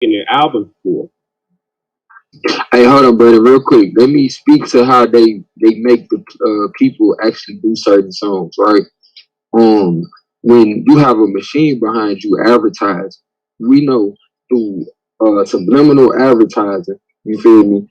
in their albums for. Hey, hold on, brother, real quick. Let me speak to how they make the people actually do certain songs, right? Um, when you have a machine behind you advertising, we know through subliminal advertising, you feel me,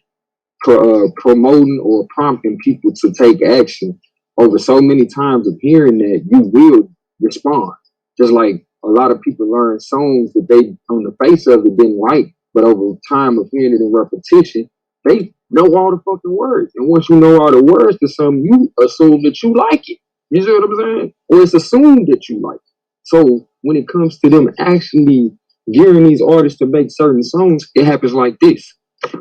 promoting or prompting people to take action over so many times of hearing that, you will respond. Just like a lot of people learn songs that they, on the face of it, didn't like, but over time of hearing it in repetition, they know all the fucking words. And once you know all the words to something, you assume that you like it. You see what I'm saying? Or it's assumed that you like it. So when it comes to them actually gearing these artists to make certain songs, it happens like this.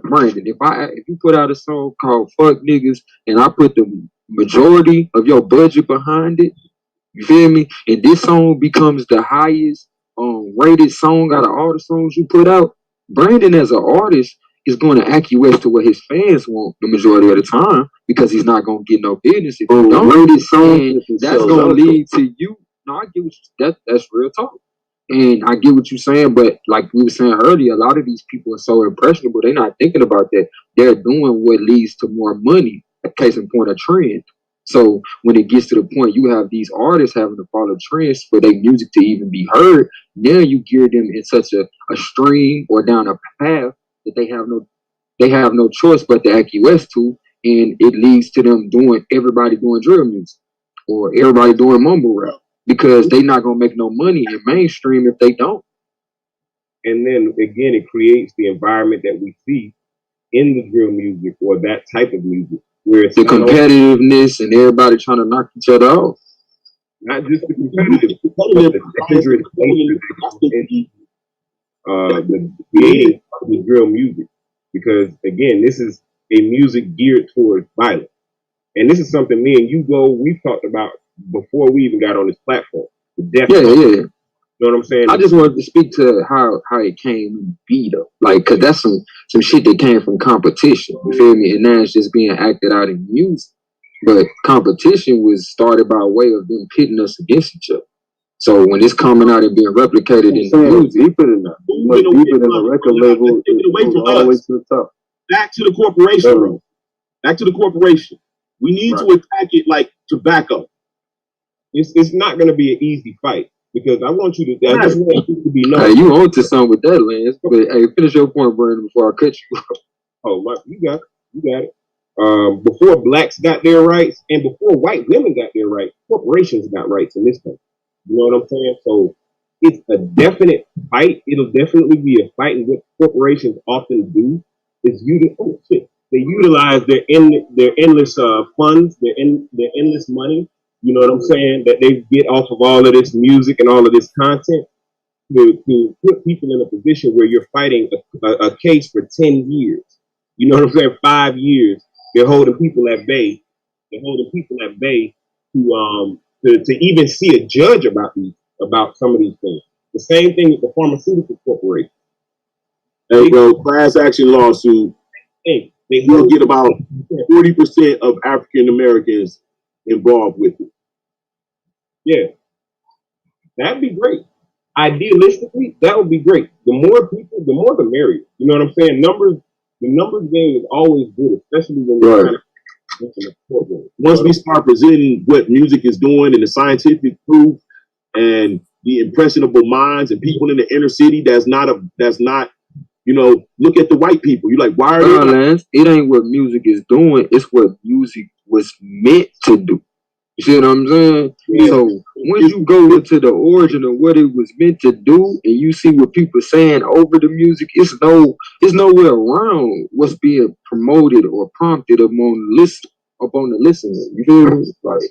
Brandon, if you put out a song called "Fuck Niggas" and I put the majority of your budget behind it, you feel me? And this song becomes the highest rated song out of all the songs you put out. Brandon, as an artist, is going to acquiesce to what his fans want the majority of the time because he's not going to get no business if you don't. Rated song, that's going to lead to you. No, I get what that's real talk. And I get what you're saying, but like we were saying earlier, a lot of these people are so impressionable, they're not thinking about that. They're doing what leads to more money. A case in point, a trend. So when it gets to the point you have these artists having to follow trends for their music to even be heard, now you gear them in such a stream or down a path that they have no choice but to acquiesce to, and it leads to them doing everybody doing drill music or everybody doing mumble rap because they not gonna make no money in mainstream if they don't. And then again, it creates the environment that we see in the drill music or that type of music, where it's the competitiveness and everybody trying to knock each other off. Not just the competitive, but the dangerous the creating of the drill music. Because again, this is a music geared towards violence. And this is something me and you we've talked about before we even got on this platform. The death yeah. You know what I'm saying? I just wanted to speak to how it came to be though, like, cause that's some shit that came from competition. You feel me? And now it's just being acted out in music. But competition was started by way of them pitting us against each other. So when it's coming out and being replicated in the music, deeper than that, much deeper than the record label, all the way to the top. Back to the corporation, bro. Back to the corporation. We need to attack it like tobacco. It's not going to be an easy fight. Because I want you to, I just want you to be known. Hey, you on to something with that, Lance. But hey, finish your point, Brandon, before I cut you. You got it. Before blacks got their rights and before white women got their rights, corporations got rights in this country. You know what I'm saying? So it's a definite fight. It'll definitely be a fight. And what corporations often do is they utilize their endless funds, their endless money. You know what I'm saying? That they get off of all of this music and all of this content to put people in a position where you're fighting a case for 10 years. You know what I'm saying? 5 years. They're holding people at bay. They're holding people at bay to even see a judge about some of these things. The same thing with the pharmaceutical corporation. They go class action lawsuit. You'll get about 40% of African Americans involved with it. Yeah, that'd be great. Idealistically, that would be great. The more people, the more the merrier. You know what I'm saying? The numbers game is always good, especially when we're trying to. Once we start presenting what music is doing and the scientific proof and the impressionable minds and people in the inner city, that's not look at the white people. You're like, why are they? Lance, it ain't what music is doing, it's what music was meant to do. You see what I'm saying? Yeah. So once you go into the origin of what it was meant to do and you see what people saying over the music, it's nowhere around what's being promoted or prompted upon the listener. You feel me? Like,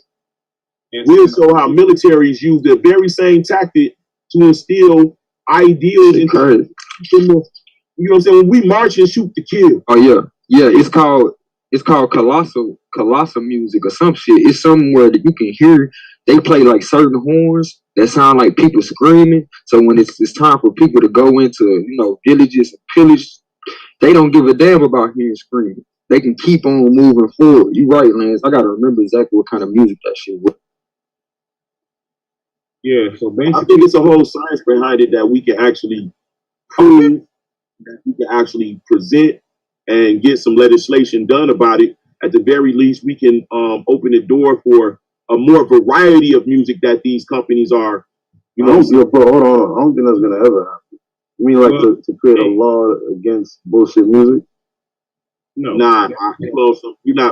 we'll show how militaries use the very same tactic to instill ideals into you know what I'm saying? When we march and shoot to kill. Oh yeah. Yeah, it's called colossal music or some shit. It's somewhere that you can hear they play like certain horns that sound like people screaming. So when it's time for people to go into, villages and pillage, they don't give a damn about hearing screaming. They can keep on moving forward. You right, Lance. I gotta remember exactly what kind of music that shit was. Yeah, so basically I think it's a whole science behind it that we can actually prove that we can actually present and get some legislation done about it. At the very least, we can open the door for a more variety of music that these companies are, Hold on. I don't think that's gonna ever happen. You mean like to create a law against bullshit music? No,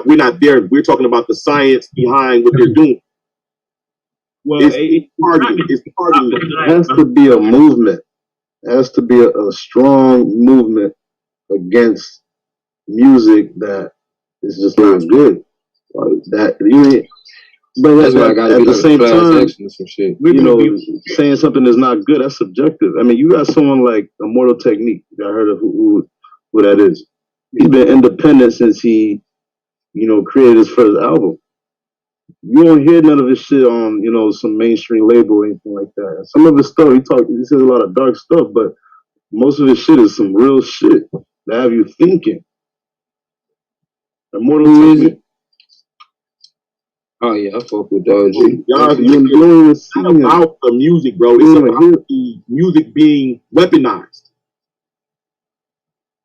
we're not there. We're talking about the science behind what they're doing. Well, it's targeting. It has to be a movement. It has to be a strong movement against music that is just not good. That but that's why I got at the same time, some shit. Saying something is not good, that's subjective. I mean, you got someone like Immortal Technique. I heard of who that is. He's been independent since he, created his first album. You don't hear none of his shit on, some mainstream label or anything like that. Some of his stuff, he says a lot of dark stuff, but most of his shit is some real shit that have you thinking. Immortal Technique. Oh yeah, I fuck with those. Y'all, it's not about the music, bro. It's about the music being weaponized.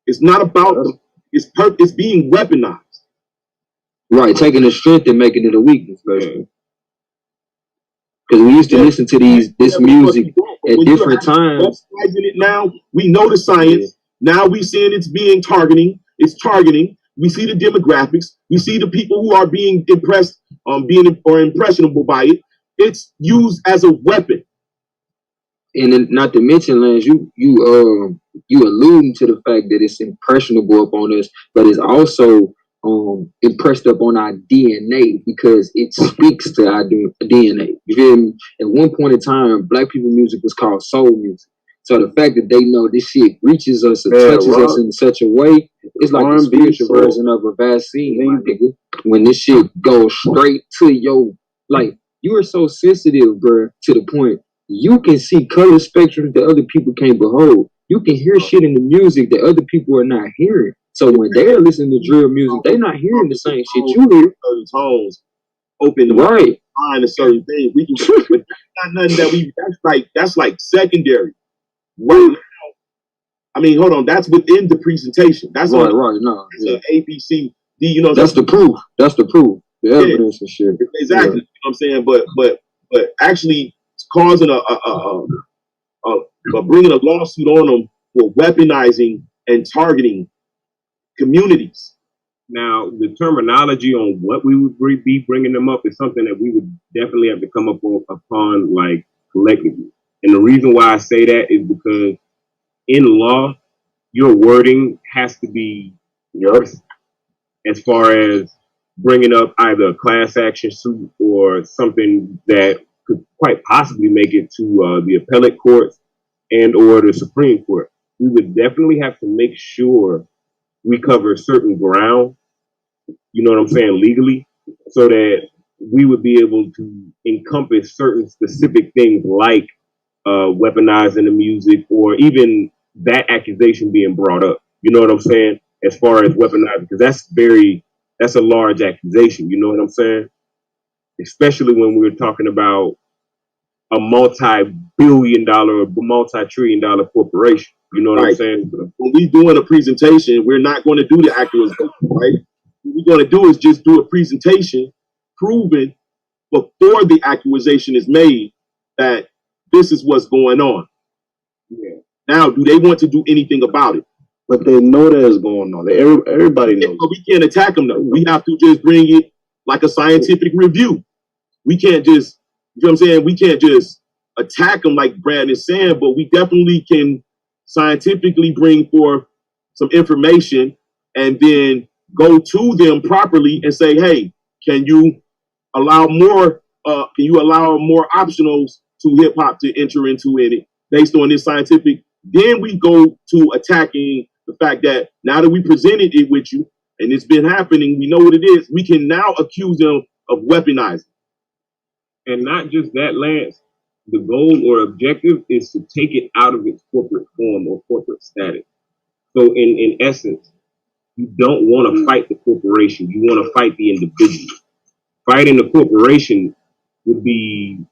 It's not about it's being weaponized. Right, taking the strength and making it a weakness, basically. Because we used to listen to this music at different times. It now, we know the science. Yeah. Now we seeing it's being targeting. It's targeting. We see the demographics. We see the people who are being impressed, or impressionable by it. It's used as a weapon. And then, not to mention, Lance, you alluding to the fact that it's impressionable upon us, but it's also impressed upon our DNA because it speaks to our DNA. You feel me? At one point in time, black people music was called soul music. So the fact that they know this shit reaches us or touches us in such a way, it's like the spiritual version of a vaccine, my nigga. When this shit goes straight to your, like, you are so sensitive, bro, to the point you can see color spectrums that other people can't behold. You can hear shit in the music that other people are not hearing. So when they're listening to drill music, they're not hearing the same shit you hear. Tones open right mind to certain things. We can, but that's not nothing that that's like secondary. Right now, I mean, hold on. That's within the presentation. That's right. No, that's ABCD. That's the proof. That's the proof. The evidence and shit. Exactly. Yeah. You know what I'm saying? But actually causing bringing a lawsuit on them for weaponizing and targeting communities. Now, the terminology on what we would be bringing them up is something that we would definitely have to come upon like collectively. And the reason why I say that is because in law, your wording has to be as far as bringing up either a class action suit or something that could quite possibly make it to the appellate courts and or the Supreme Court. We would definitely have to make sure we cover certain ground, you know what I'm saying, legally, so that we would be able to encompass certain specific things like weaponizing the music or even that accusation being brought up. You know what I'm saying? As far as weaponizing, because that's a large accusation. You know what I'm saying? Especially when we're talking about a multi-billion-dollar or multi-trillion-dollar corporation. You know what I'm saying? When we doing a presentation, we're not going to do the accusation, right? What we're going to do is just do a presentation proving before the accusation is made that this is what's going on. Yeah. Now, do they want to do anything about it? But they know that it's going on. Everybody knows. But we can't attack them, though. We have to just bring it like a scientific review. We can't just, you know what I'm saying? We can't just attack them like Brad is saying, but we definitely can scientifically bring forth some information and then go to them properly and say, hey, can you allow more optionals to hip hop to enter into it based on this scientific? Then we go to attacking the fact that now that we presented it with you and it's been happening, we know what it is. We can now accuse them of weaponizing. And not just that, Lance. The goal or objective is to take it out of its corporate form or corporate status. So in essence, you don't want to fight the corporation. You want to fight the individual. Fighting the corporation would be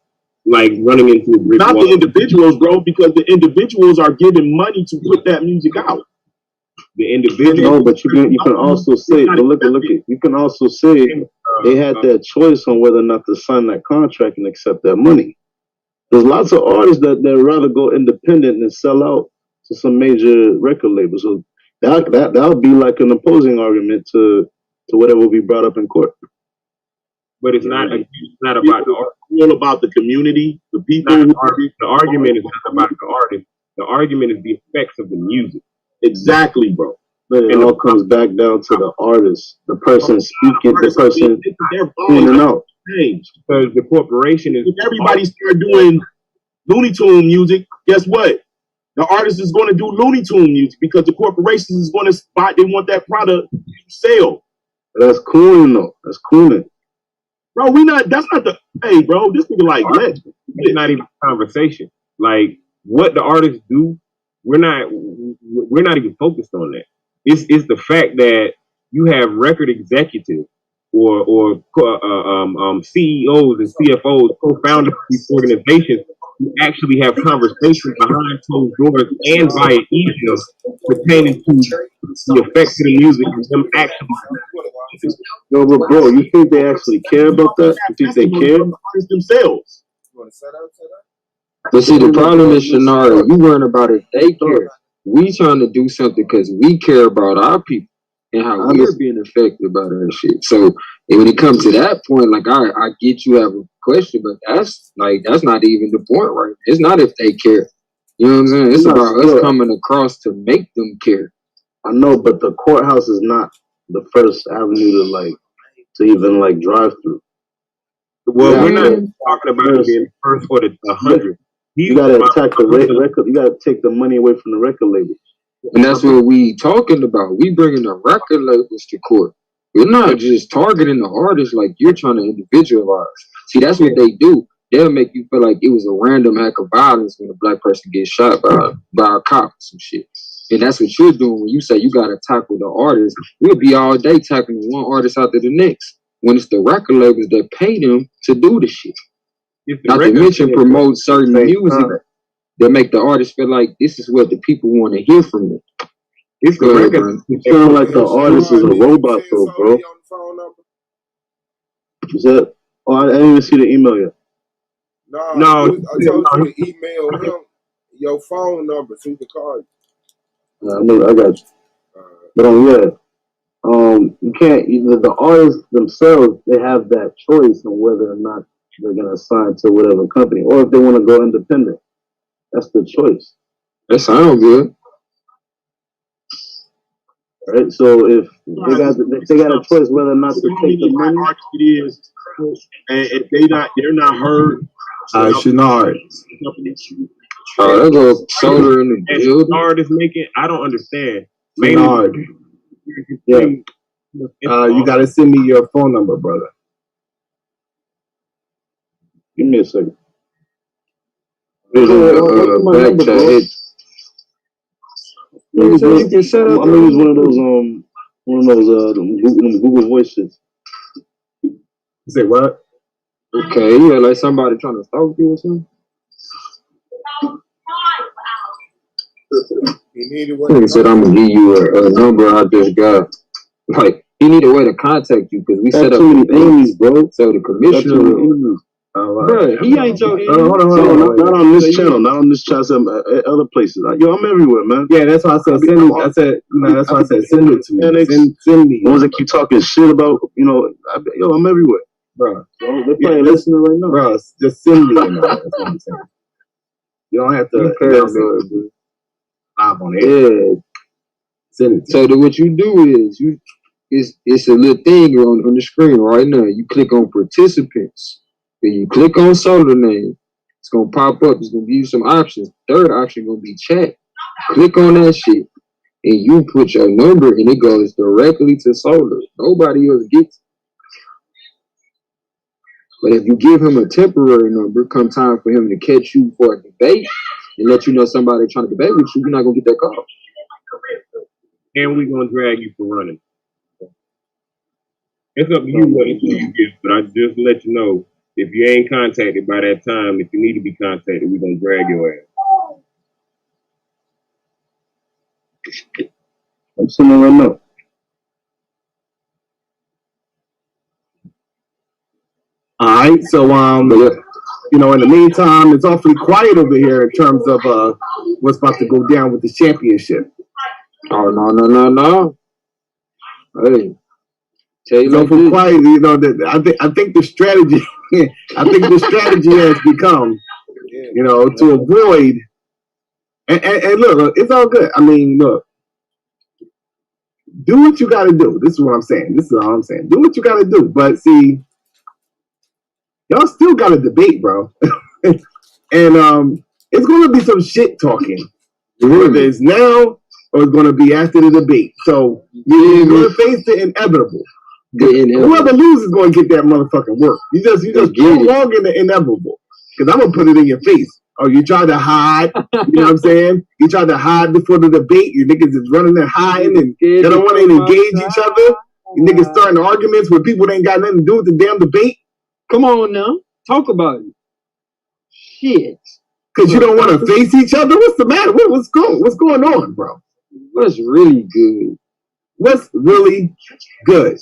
like running into a brick wall. Not the individuals, bro, because the individuals are giving money to put that music out. the individual. No, but you can also say, but look at, you can also say they had that choice on whether or not to sign that contract and accept that money. There's lots of artists that rather go independent and sell out to some major record label. So that'll be like an opposing argument to whatever will be brought up in court. But it's not about the art. It's all about the community, the people. The argument is not about the artist. The argument is the effects of the music. Exactly, bro. But it all comes back down to the artist, the person speaking, the person in and out. Because the corporation is. If everybody start doing Looney Tune music, guess what? The artist is going to do Looney Tune music because the corporations is going to spot. They want that product to sell. That's cooling though. That's cooling. Bro, that's not the, hey, bro, this nigga like, it's not even a conversation. Like, what the artists do, we're not even focused on that. It's the fact that you have record executives or CEOs and CFOs, co-founders of these organizations who actually have conversations behind closed doors and via emails pertaining to the effects of the music and them actually. No, but bro, you think they actually care about that? You think they care? Themselves. But see, the problem is, Scenario, you worrying about if they care. We trying to do something because we care about our people and how we're being affected by that shit. So when it comes to that point, like I get you have a question, but that's not even the point, right? It's not if they care. You know what I'm saying? It's about us coming across to make them care. I know, but the courthouse is not the first avenue to even drive through. Well, we're not talking about being the first or the 100. You gotta attack the record. You gotta take the money away from the record labels. And that's what we talking about. We bringing the record labels to court. We're not just targeting the artists like you're trying to individualize. See, that's what they do. They'll make you feel like it was a random act of violence when a black person gets shot by a cop or some shit. And that's what you're doing when you say you gotta tackle the artist. We'll be all day tackling one artist after the next. When it's the record labels that pay them to do the shit. Not to mention promote certain music that make the artist feel like this is what the people want to hear from them. It's the record. You sound like the artist is a robot though, bro. Is that? Oh, I didn't even see the email yet. No, I told you to email him your phone number so he can call you. I got you. But you can't. Either the artists themselves, they have that choice on whether or not they're gonna sign to whatever company, or if they want to go independent. That's the choice. That sounds good. Right. So if they got a choice whether or not to take the money, and if they're not heard. Shenard. There goes soda in the building. Shenard is making. I don't understand. Shenard. Yeah. You gotta send me your phone number, brother. Give me a second. Back to it. I'm gonna use one of those them Google voices. You say what? Okay, yeah, like somebody trying to stalk you or something. He said, "I'm gonna give you a number I just got." Like he need a way to contact you because we set up too many enemies, bro. So the commissioner. Bro, he ain't your hold on. Not on this channel. Not on this channel. Some other places. Yo, I'm everywhere, man. Yeah, that's why I said send it. That's why I said send it to me. Send me. The ones that keep talking shit about, I'm everywhere, bro. They're probably listening right now, bro. Just send me. That's what I'm saying. You don't have to. Live on it. Yeah. Send it. So what you do is it's a little thing on the screen right now. You click on participants. Then you click on solar name, it's gonna pop up. It's gonna give you some options. Third option gonna be chat. Click on that shit, and you put your number, and it goes directly to solar. Nobody else gets it. But if you give him a temporary number, come time for him to catch you for a debate and let you know somebody trying to debate with you, you're not gonna get that call. And we're gonna drag you for running. It's up to you what you get, but I just let you know. If you ain't contacted by that time, if you need to be contacted, we're going to drag your ass. I'm sending right now. All right, so you know, in the meantime, it's awfully quiet over here in terms of what's about to go down with the championship. Oh no. Hey, tell you So like for this. quiet, you know, I think the strategy, has become, you know, to avoid. And look, it's all good. I mean, look, do what you got to do. This is what I'm saying. This is all I'm saying. Do what you got to do. But see, y'all still got to debate, bro. And it's going to be some shit talking, whether it's now or it's going to be after the debate. So you're going to face the inevitable. Whoever loses is going to get that motherfucking work. You just prolong in the inevitable. Because I'm going to put it in your face. Oh, you tried to hide. You know what I'm saying? You tried to hide before the debate. You niggas is running and hiding and they don't want to engage each other. You niggas starting arguments with people that ain't got nothing to do with the damn debate. Come on now. Talk about it. Shit. Because you don't want to face each other? What's the matter? What's going on, bro? What's really good? What's really good?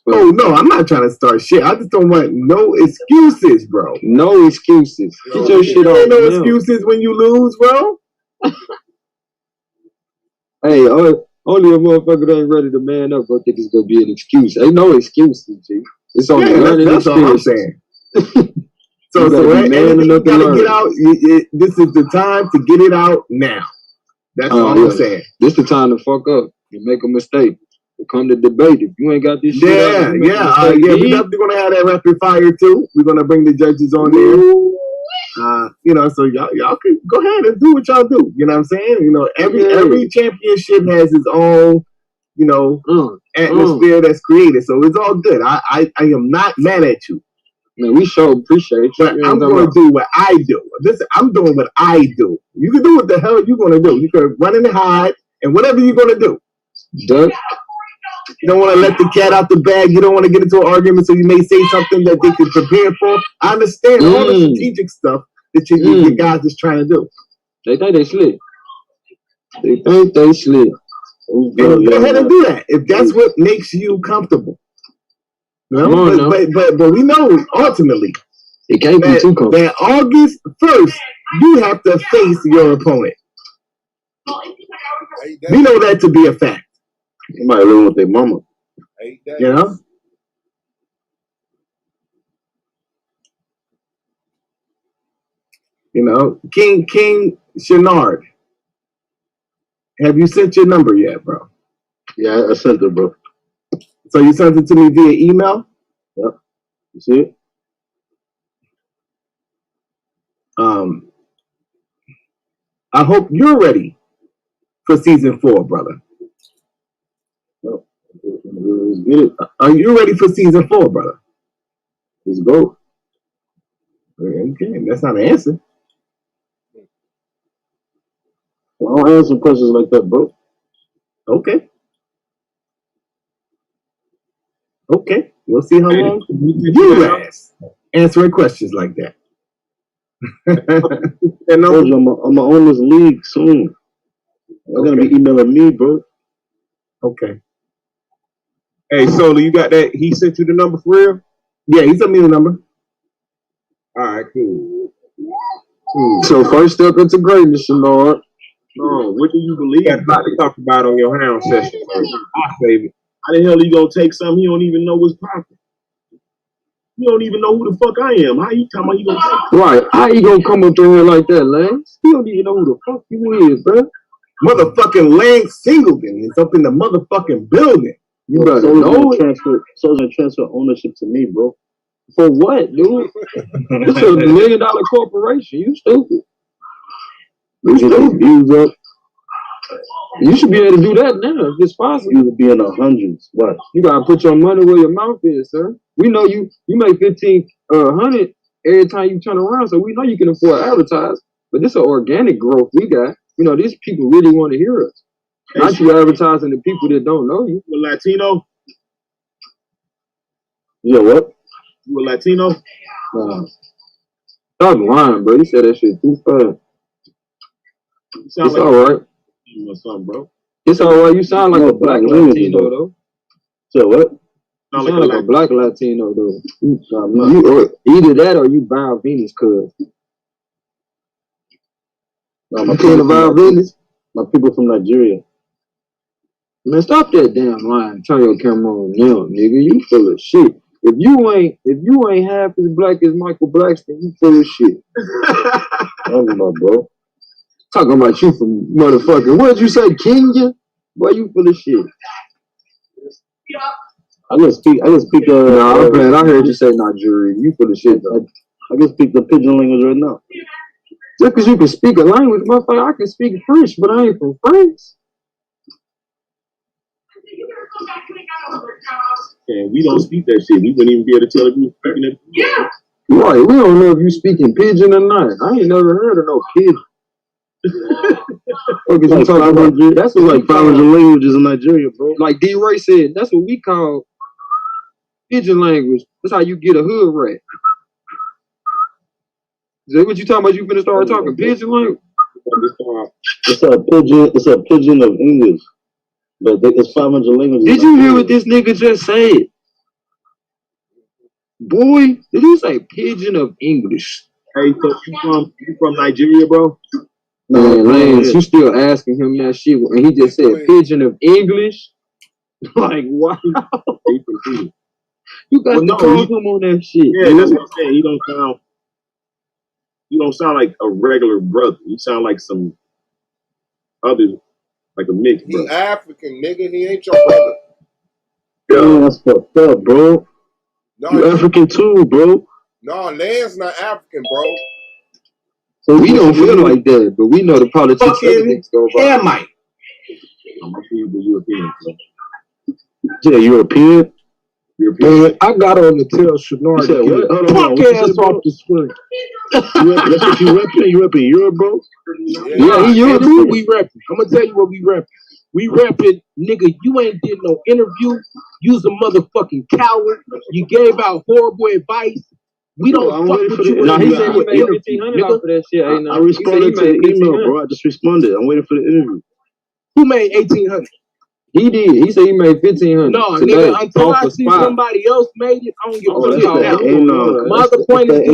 Oh, no, I'm not trying to start shit. I just don't want no excuses, bro. No excuses. Get your shit off. No excuses when you lose, bro. Hey, only a motherfucker that ain't ready to man up gonna think it's gonna be an excuse. Ain't no excuses, G. It's only learning that's all I'm saying. So anything you gotta get out, this is the time to get it out now. That's all I'm saying. This the time to fuck up and make a mistake. Come to debate. If you ain't got this shit out, we're definitely gonna have that rapid fire too. We're gonna bring the judges on there. You know, so y'all can go ahead and do what y'all do. You know what I'm saying? You know, every championship has its own, you know, atmosphere that's created. So it's all good. I am not mad at you. Man, we sure appreciate you. But I'm going to do what I do. I'm doing what I do. You can do what the hell you're going to do. You can run and hide and whatever you're going to do. Duck. You don't want to let the cat out the bag. You don't want to get into an argument, so you may say something that they can prepare for. I understand all the strategic stuff that you guys is trying to do. They think they slick. They think they slick. Go ahead and do that if that's what makes you comfortable. No, but we know ultimately it can't be too comfortable. That August 1st, you have to face your opponent. We know that to be a fact. You might live with their mama. You know? You know, King Shenard. Have you sent your number yet, bro? Yeah, I sent it, bro. So you sent it to me via email? Yep. You see it? I hope you're ready for season 4, brother. Let's get it. Are you ready for season 4, brother? Let's go. Okay, that's not an answer. I don't answer questions like that, bro. Okay. We'll see how long you last answering questions like that. I'm gonna own this league soon. They're gonna be emailing me, bro. Okay. Hey, Solo, you got that? He sent you the number for real? Yeah, he sent me the number. All right, cool. So first step into greatness, Lord. Oh, what do you believe? That's about to talk about on your hound session. I'll save it. How the hell he gonna take something he don't even know what's popping? You don't even know who the fuck I am. How you talking about he gonna take it? Right. How you gonna come up through here like that, Lance? You don't even know who the fuck you is, bro. Motherfucking Lance Singleton is up in the motherfucking building. You better know it. So gonna transfer ownership to me, bro. For what, dude? It's a $1 million corporation. You stupid. You stupid. You should be able to do that now if it's possible. You would be in the hundreds. What? You gotta put your money where your mouth is, sir. We know you make 1,500 every time you turn around, so we know you can afford to advertise. But this is organic growth we got. You know, these people really want to hear us. Not you advertising to people that don't know you. You a Latino? Yeah, what? You a Latino? Stop lying, bro. You said that shit too fast. It's all right. Or something, bro. It's alright. You sound like a black Latino though. So what? You sound like a black Latino though. No, You or either that or you Val Venus, cuz. no, You can't Val Venus. My people from Nigeria. Man, stop that damn line. Turn your camera on now, nigga. You full of shit. If you ain't half as black as Michael Blackston, you full of shit. Talking about, bro. Talking about you from motherfucking, what'd you say, Kenya? Boy, you full of shit. I can speak. Nah, I'm playing. I heard you say Nigeria. You full of shit, though. I can speak the pidgin language right now. Just because you can speak a language, motherfucker, I can speak French, but I ain't from France. And we don't speak that shit. We wouldn't even be able to tell if you were speaking it. Yeah. Right, we don't know if you speaking pigeon or not. I ain't never heard of no pigeon. Okay, Like 500, that's what like 500 languages in Nigeria, bro. Like D. Ray said, that's what we call pigeon language. That's how you get a hood rat. Is that what you talking about? You finna start talking pigeon language? It's a pigeon of English. But it's 500 languages. Did you hear what this nigga just said? Boy, did you say pigeon of English? Hey, so you from Nigeria, bro? No, Lance, you still asking him that shit, and he just said pigeon of English? Like, wow. You got to call him on that shit. Yeah, that's what I'm saying. You don't sound like a regular brother. You sound like some other, like a mixed brother. He African, nigga. He ain't your brother. Yeah, that's fucked up, bro. No, you African too, bro. No, Land's not African, bro. So we don't feel like that, but we know the politics go by. Yeah, Mike. I'm European. Yeah, European. Man, I got on the tail Shenard. Punk ass off the screen. That's what you repping? You repping Europe, bro? Yeah, he Europe. What we repping. I'm gonna tell you what we repping. We repping, nigga. You ain't did no interview. You's a motherfucking coward. You gave out horrible advice. We don't fuck with you. No, he said he made 1,500 off of that shit. I responded to the email, bro. I just responded. I'm waiting for the interview. Who made 1,800? He did. He said he made 1,500. No, nigga, until I see somebody else made it, I don't give a fuck. My other point is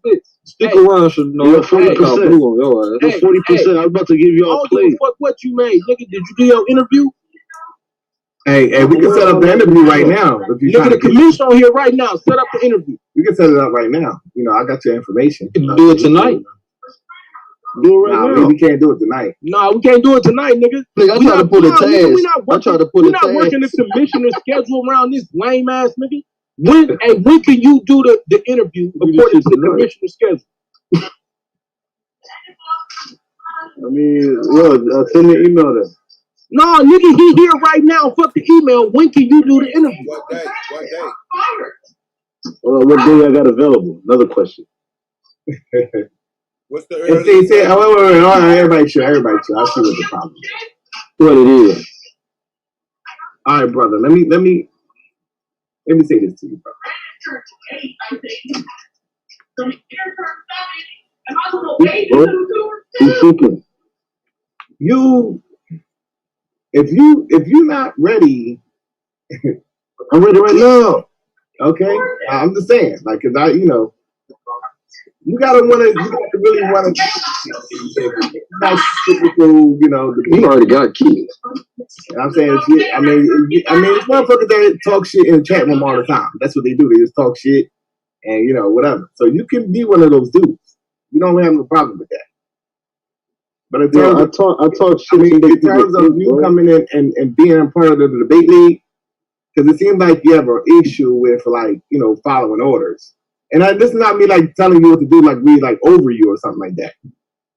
this. Stick around, Shenard. 40%. 40%. I was about to give you all play. I don't give a fuck what you made, nigga. Did you do your interview? Hey, we can set up the interview right now. If you nigga, the commission on here right now. Set up the interview. We can set it up right now. You know, I got your information. You can do it tonight. Do it right now. We can't do it tonight. No, we can't do it tonight, nigga. Nigga, I tried to pull a task. We're not working the commissioner's schedule around this lame ass nigga. When can you do the interview according to the commissioner's schedule? I mean, send the email then. No, nigga, he here right now. Fuck the email. When can you do the interview? What day? What day I got available? Another question. What's the earliest? Wait, everybody chill. I see what the problem is. What it is. All right, brother. Let me say this to you, bro. If you're not ready, I'm ready right now. Okay, I'm just saying, like, cause you gotta really want to. Nice, typical, you already got kids. I'm saying, I mean, it's motherfuckers that talk shit in the chat room all the time. That's what they do. They just talk shit and whatever. So you can be one of those dudes. You don't have no problem with that. But in terms I talk shit. In terms of you coming in and being a part of the debate league, because it seems like you have an issue with following orders. And this is not me like telling you what to do, like we like over you or something like that.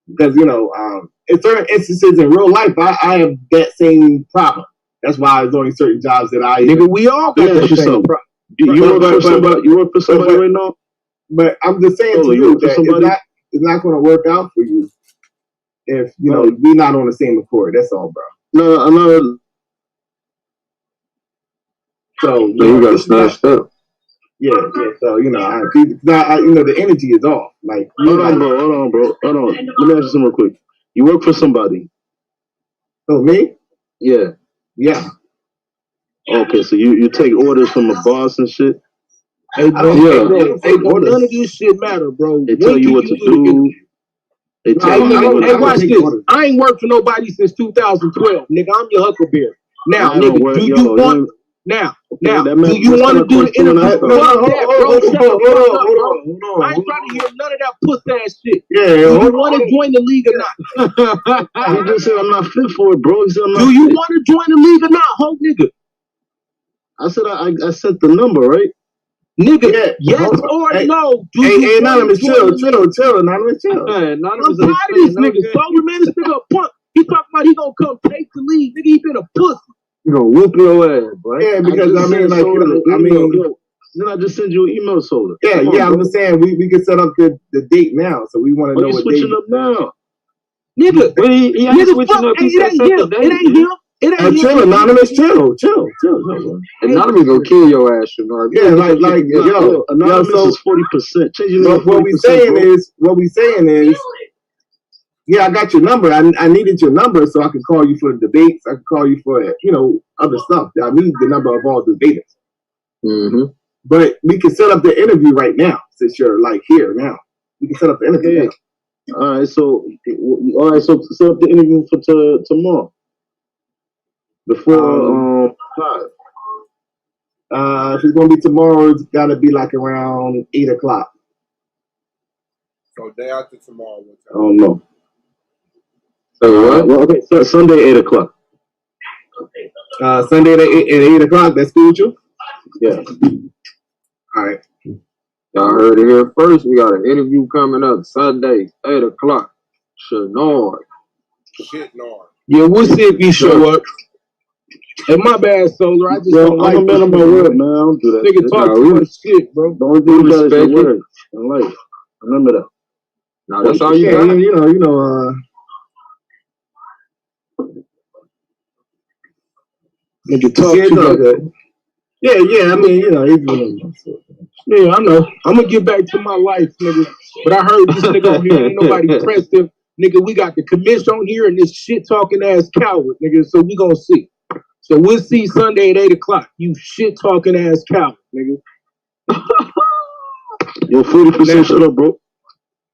Because in certain instances in real life, I have that same problem. That's why there's only certain jobs that I. Nigga, we all got that same problem. You work for somebody right now. But I'm just saying to you that it's not going to work out for you if we're not on the same accord. That's all, bro. No. So you got snatched up. Yeah. So the energy is off. Like, hold on, bro. Let me ask you something real quick. You work for somebody. Oh, me? Yeah. Yeah. Okay, so you take orders from the boss and shit. Hey, bro, Yeah. none of this shit matter, bro. They tell you what to do. They tell you. Hey, watch this. I ain't worked for nobody since 2012, nigga. I'm your Huckleberry. Now, nigga, do you want? Now, do you want to do the interview? Fuck that, bro. Shut the fuck up, bro. I ain't trying to hear none of that pussy ass shit. Yeah, do you want to join the league or not? He just said I'm not fit for it, bro. He said I'm not do you fit. want to join the league or not, ho, nigga? I said I set the number, right? Nigga, yes or no? Do you Anonymous, chill. Anonymous, chill. I'm tired of this nigga. Sober man, this nigga a punk. He talking about he gonna come take the league. Nigga, he been a pussy. You gonna whoop your ass, bro. Yeah, because I mean, like, then I just send you an email, Soda. Yeah, I'm just saying we can set up the date now, so we want to know you what switching date. up now. Nigga, he ain't switching up. It ain't him. It ain't him. Chill, Anonymous, chill. Anonymous gonna kill your ass, Shanard. Yeah, like yo, Anonymous so is 40%. Change your what we saying is, yeah, I got your number. I needed your number so I could call you for the debates. I could call you for other stuff. I need the number of all debaters. Mm-hmm. But we can set up the interview right now since you're like here now. We can set up the interview. Now. All right, so set up the interview for tomorrow. Before 5. If it's gonna be tomorrow, it's gotta be like around 8:00. So day after tomorrow. I don't know. Well, okay, so Sunday 8:00. Sunday at 8:00. That's cool with you? Yeah. All right. Y'all heard it here first. We got an interview coming up Sunday, 8:00. Shanard. Shit, no. Yeah, we'll see if he show up. Hey, my bad, Solar. I just don't like I'm a man of my word, man. I don't do that. Nigga talk too much shit, bro. The only thing you got is your word in life. Remember that. No, that's all you got. Nigga talk too much. Yeah. I mean, Yeah, I know. I'm gonna get back to my life, nigga. But I heard this nigga on here, ain't nobody pressed him. Nigga, we got the commission on here and this shit talking ass coward, nigga. So we gonna see. So we'll see Sunday at 8:00. You shit talking ass coward, nigga. Yo, 40% shut up, bro.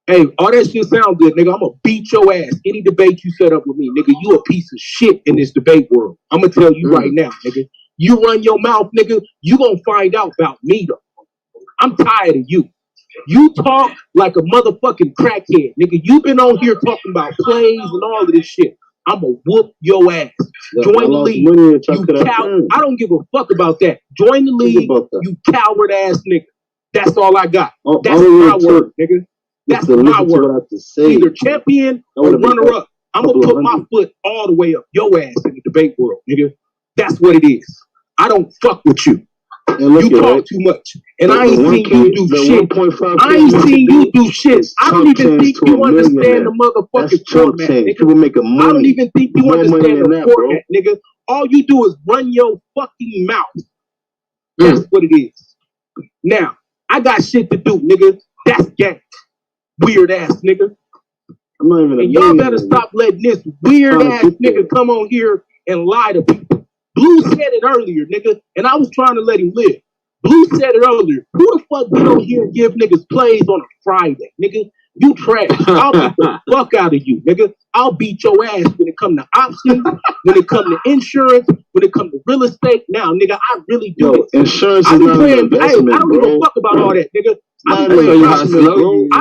Hey, all that shit sound good, nigga. I'm gonna beat your ass. Any debate you set up with me, nigga, you a piece of shit in this debate world. I'm gonna tell you right now, nigga. You run your mouth, nigga, you gonna find out about me, though. I'm tired of you. You talk like a motherfucking crackhead, nigga. You been on here talking about plays and all of this shit. I'm gonna whoop your ass. Join the league. You coward. I don't give a fuck about that. Join the league, you coward ass nigga. That's all I got. That's my word, nigga. That's my word. Either champion or runner up. I'm gonna put my foot all the way up your ass in the debate world, nigga. That's what it is. I don't fuck with you. You talk too much. And I ain't seen you do shit. I ain't seen you do shit. I don't even think you understand the motherfucking format, nigga. People making money. I don't even think you understand the format, nigga. All you do is run your fucking mouth. That's what it is. Now, I got shit to do, nigga. That's gang. Weird ass nigga. I'm not even and y'all better stop letting this weird ass nigga come on here and lie to people. Blue said it earlier, nigga, and I was trying to let him live. Blue said it earlier. Who the fuck get on here and give niggas plays on a Friday, nigga? You trash. I'll beat the fuck out of you, nigga. I'll beat your ass when it come to options, when it come to insurance, when it come to real estate. Now, nigga, I really do it. Insurance is not an investment, I don't give a fuck about all that, nigga. I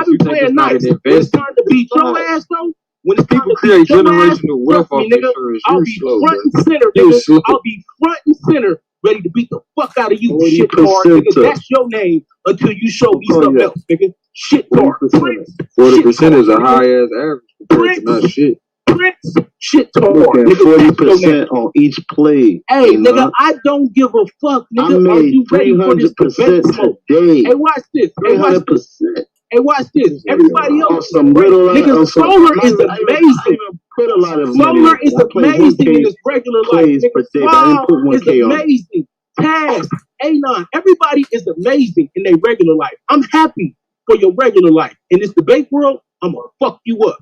be playing nice. When it's time to beat your ass, though, when it's time to beat your ass, trust me, nigga, I'll be front and center, nigga. I'll be front and center, ready to beat the fuck out of you, shit hard, nigga. That's your name until you show me something else, nigga. Shit hard. 40% is a high ass average compared to that shit. Prince, shit hard. 40% on each play. Hey, nigga, I don't give a fuck, nigga. Are you ready for this debate smoke? Today. Hey, watch this. Hey, watch this. Hey, watch this. Everybody else, nigga, solar is amazing. Solar is amazing in this regular life. Nigga, is amazing. Taz, Anon, everybody is amazing in their regular life. I'm happy for your regular life. In this debate world, I'm gonna fuck you up.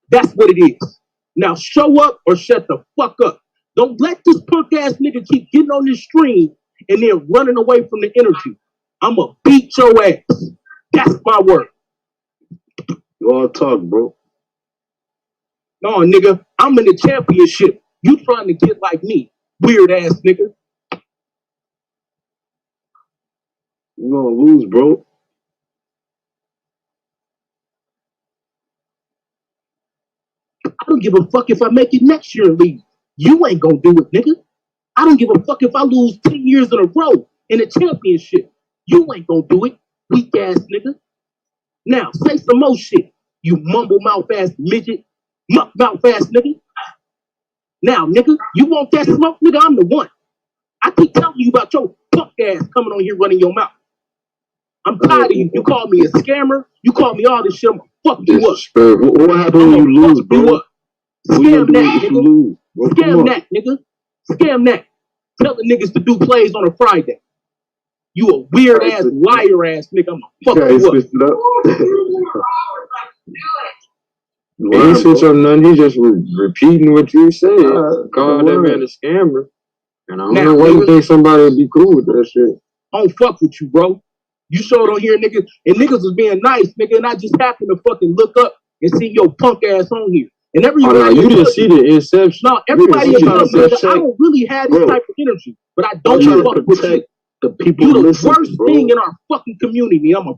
That's what it is. Now show up or shut the fuck up. Don't let this punk ass nigga keep getting on this stream and then running away from the interview. I'ma beat your ass. That's my word. You all talk, bro. No, nigga, I'm in the championship. You trying to get like me. Weird ass nigga. You gonna lose, bro. I don't give a fuck if I make it next year and leave. You ain't gonna do it, nigga. I don't give a fuck if I lose 10 years in a row in a championship. You ain't gonna do it, weak ass nigga. Now, say some more shit, you mumble mouth ass midget, muck mouth ass nigga. Now, nigga, you want that smoke, nigga? I'm the one. I keep telling you about your punk ass coming on here running your mouth. I'm tired of you. You call me a scammer. You call me all this shit. I'm gonna fuck you up. What happens when you lose, bro? Scam that, if you lose? Bro, Scam that, nigga. Scam that. Tell the niggas to do plays on a Friday. You a weird ass, liar ass nigga. I'm gonna fuck you up. He ain't switch up nothing. He just repeating what you said. Call that man a scammer. And I don't know why you think somebody would be cool with that shit. I don't fuck with you, bro. You showed on here, nigga, and niggas was being nice, nigga, and I just happened to fucking look up and see your punk ass on here. And everybody, oh, no, you didn't see the inception. No, everybody is telling me that I don't really have this type of energy, but I don't fuck with you. The people you the listen, worst bro. thing in our fucking community. I'm a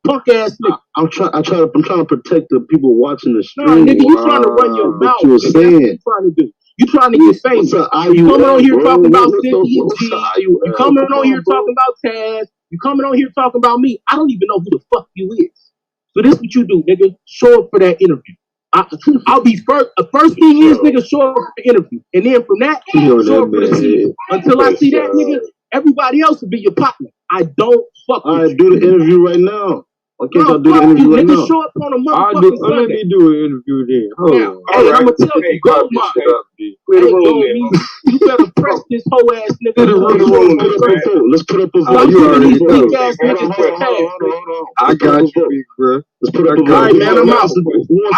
punk ass nigga. I'm trying to protect the people watching the stream. Nah, nigga, you trying to run your mouth. You were nigga. saying. That's what you trying to do. You trying to get famous. You coming on here talking about Cynthia G. You coming on here talking about Taz. You coming on here talking about me. I don't even know who the fuck you is. So this what you do, nigga. Show up for that interview. I'll be first. The first thing is, nigga, show up for the interview. And then from that, show up for the season. Until I see that, nigga, everybody else will be your partner. I don't fuck with you. All right, do the interview right now. Why can't y'all do the interview right now? Show up on a motherfucking Sunday. Let me do an interview then. Now, hey, I'm gonna tell you, Goldmine. You better press this whole ass nigga. Let's put up a vote. You already know. I got you, big bro. Let's put up a vote. All right, man, I'm out.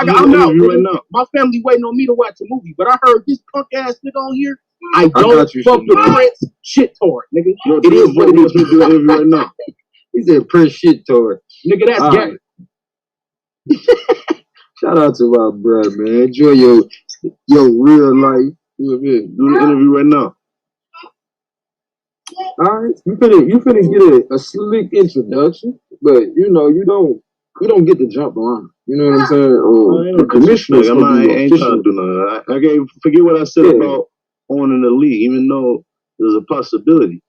I'm out right now. My family waiting on me to watch a movie, but I heard this punk ass nigga on here. I don't fuck with Prince shit toward, nigga. It is what it is. Let's do the interview right now. He said Prince shit toward. Nigga, that's gay. Shout out to my bro, man. Enjoy your real life. Do the interview right now. All right, you finna get a slick introduction, but you know you don't get to jump on. You know what I'm saying? The commissioner. I ain't trying to do nothing. I can't forget what I said about owning the league, even though there's a possibility.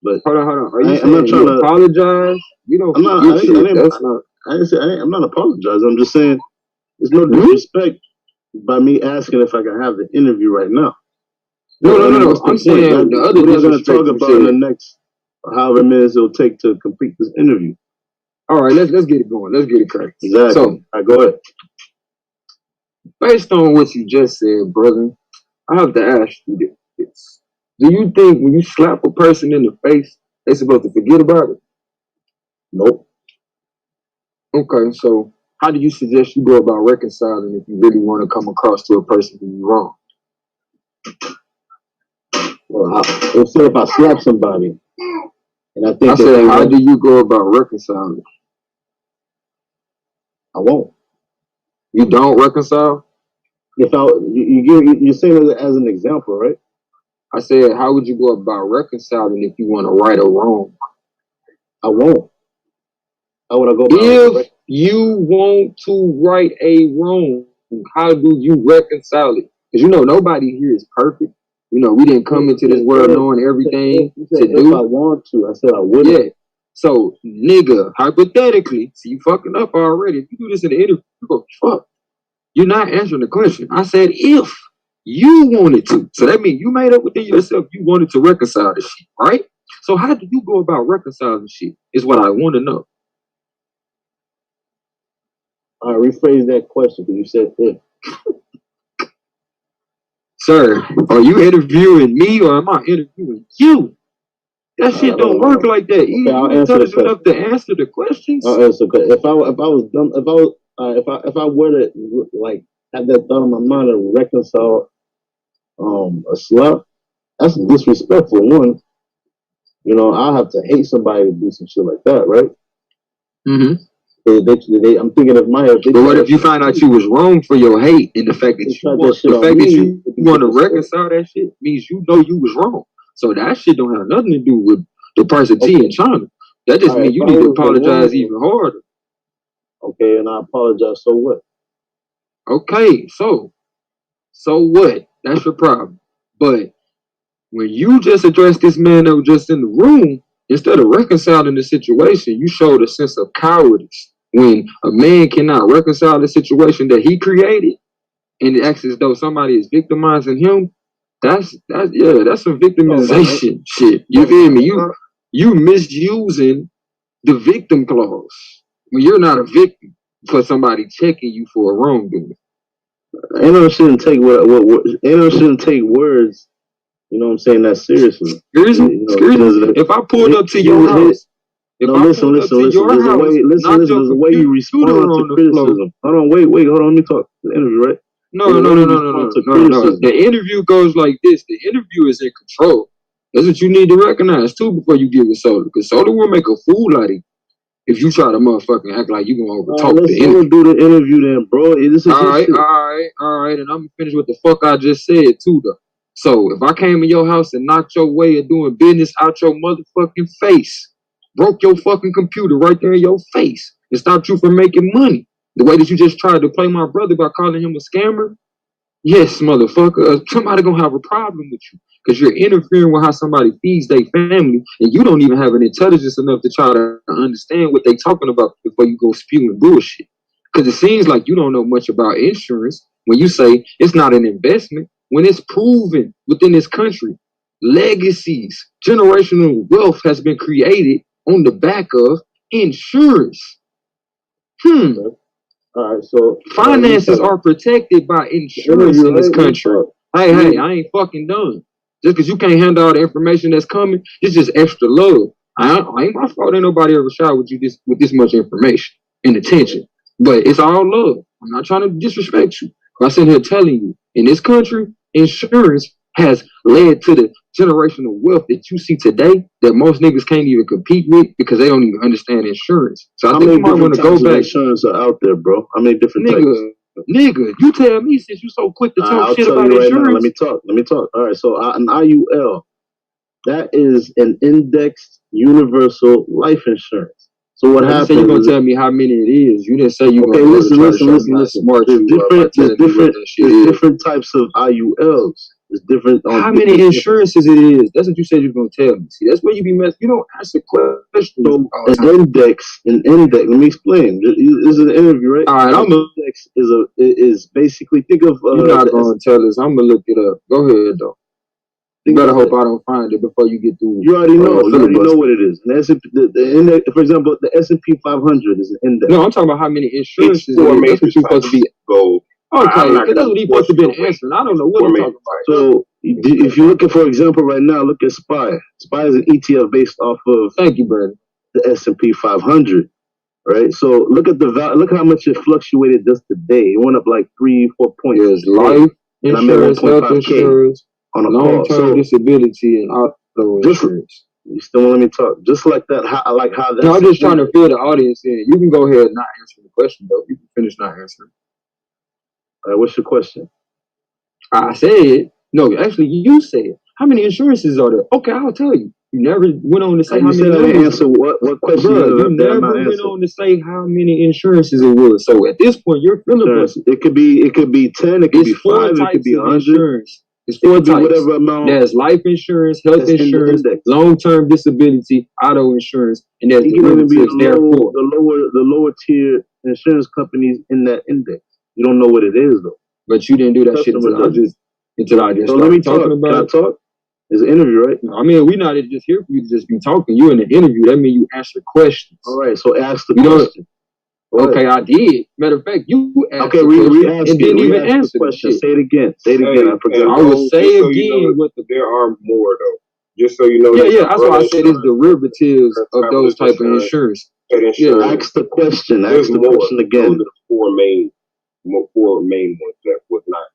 But hold on. I'm not trying to apologize. I'm not apologizing. I'm just saying there's no disrespect by me asking if I can have the interview right now. No. I'm saying the other we're going to talk about in the next however minutes it'll take to complete this interview. All right, let's get it going. Let's get it correct. Exactly. So, all right, go ahead. Based on what you just said, brother, I have to ask you this. Do you think when you slap a person in the face, they're supposed to forget about it? Nope. Okay, so how do you suggest you go about reconciling if you really want to come across to a person who you're wrong? Well, let's say if I slap somebody, and I think how do you go about reconciling? I won't. You don't reconcile? If you're saying it as an example, right? I said, how would you go about reconciling if you want to right or wrong? I won't. How would I go about if you want to right a wrong, how do you reconcile it? Because nobody here is perfect. We didn't come into this world knowing everything to do. If I want to, I said I wouldn't. Yeah. So, nigga, hypothetically, see you fucking up already. If you do this in the interview, you go, fuck. You're not answering the question. I said if you wanted to. So that means you made up within yourself you wanted to reconcile this shit, right? So how do you go about reconciling shit is what I want to know. All right, rephrase that question because you said if. Sir, are you interviewing me or am I interviewing you? That shit don't work like that. Okay, I'll answer the enough to answer the questions. I'll answer. If I was dumb, if I were to like have that thought in my mind to reconcile A slap, that's disrespectful. One, you know, I'll have to hate somebody to do some shit like that, right? Mm-hmm. I'm thinking of my head. But what if you find out you was wrong for your hate and the fact that you want to reconcile that shit means you know you was wrong. So that shit don't have nothing to do with the person T in China. That just means you need to apologize even harder. Okay, and I apologize. So what? Okay, so what? That's your problem. But when you just address this man that was just in the room, instead of reconciling the situation, you showed a sense of cowardice. When a man cannot reconcile the situation that he created, and it acts as though somebody is victimizing him, that's some victimization shit. You feel me? You misusing the victim clause when you're not a victim for somebody checking you for a wrongdoing. Anon shouldn't take Anon shouldn't take words. You know what I'm saying? That seriously. Excuse me. If I pulled up to your house. Listen. There's a way you respond to criticism. Hold on, wait. Hold on, let me talk. The interview, right? No. The interview goes like this. The interview is in control. That's what you need to recognize too before you get with Soda. Because Soda will make a fool out of you if you try to motherfucking act like you gonna overtalk the interview. Let's do the interview then, bro. All right. And I'm gonna finish what the fuck I just said too, though. So if I came in your house and knocked your way of doing business out your motherfucking face, broke your fucking computer right there in your face, and stopped you from making money, the way that you just tried to play my brother by calling him a scammer, yes, motherfucker, somebody gonna have a problem with you because you're interfering with how somebody feeds their family, and you don't even have an intelligence enough to try to understand what they talking about before you go spewing bullshit. Because it seems like you don't know much about insurance when you say it's not an investment, when it's proven within this country. Legacies, generational wealth has been created on the back of insurance. All right, so finances are protected by insurance in this country. Hey, I ain't fucking done. Just because you can't handle all the information that's coming, it's just extra love. I ain't my fault. Ain't nobody ever shot with you with this much information and attention. But it's all love. I'm not trying to disrespect you. I'm sitting here telling you, in this country, insurance has led to the generational wealth that you see today that most niggas can't even compete with because they don't even understand insurance. So I think you might want to go back. Insurance are out there, bro. How many different types? Nigga, you tell me since you so quick to talk shit about insurance. Right now, let me talk. All right, so an IUL, that is an indexed universal life insurance. So what happens? You gonna tell me how many it is? You didn't say you gonna listen. There's different types of IULs. There's different. How many insurances it is? That's what you said you're gonna tell me. See, that's where you be messed. You don't ask the question. So an index. Let me explain. This is an interview, right? All right, index is basically think of. You're not gonna tell us. I'm gonna look it up. Go ahead though. You better hope I don't find it before you get through. You already know. You already know what it is. The index, for example, the S&P 500 is an index. No, I'm talking about how many insurances. That's what you're supposed to be. Gold. Okay, because that's what he's supposed to be answering. I don't know what I'm talking about. So, if you're looking, for example, right now, look at SPY. SPY is an ETF based off of. Thank you, Brandon. The S&P 500. Right. So look at the value. Look how much it fluctuated just today. It went up like 3-4 points. There's life insurance, health insurance, on a long-term disability, and auto insurance. You still want to let me talk? Just like that. How that. No, I'm just trying to fill the audience in. You can go ahead and not answer the question though. You can finish not answering. All right. What's your question? I said no. Actually, you said how many insurances are there? Okay, I'll tell you. You never went on to say how many. Answer what question? You never went on to say how many insurances it was. So at this point, you're filibustering. It could be 10. It could be 5. It could be 100. It's 4 types. Whatever amount. There's life insurance, health insurance, long-term disability, auto insurance, and there's the lower tier insurance companies in that index. You don't know what it is though. But you didn't do that shit until I just. So let me talk. Can I talk? It's an interview, right? I mean, we're not just here for you to just be talking. You're in an interview. That means you answer questions. All right, so ask the question. Okay, I did. Matter of fact, you asked the question and didn't even answer the question. Say it again. I forgot. I will say again what there are more though. Just so you know. Yeah. That's why I said it's derivatives of those type of insurance. Yeah. Ask the question. Ask the question again. Those are the four main ones that was not.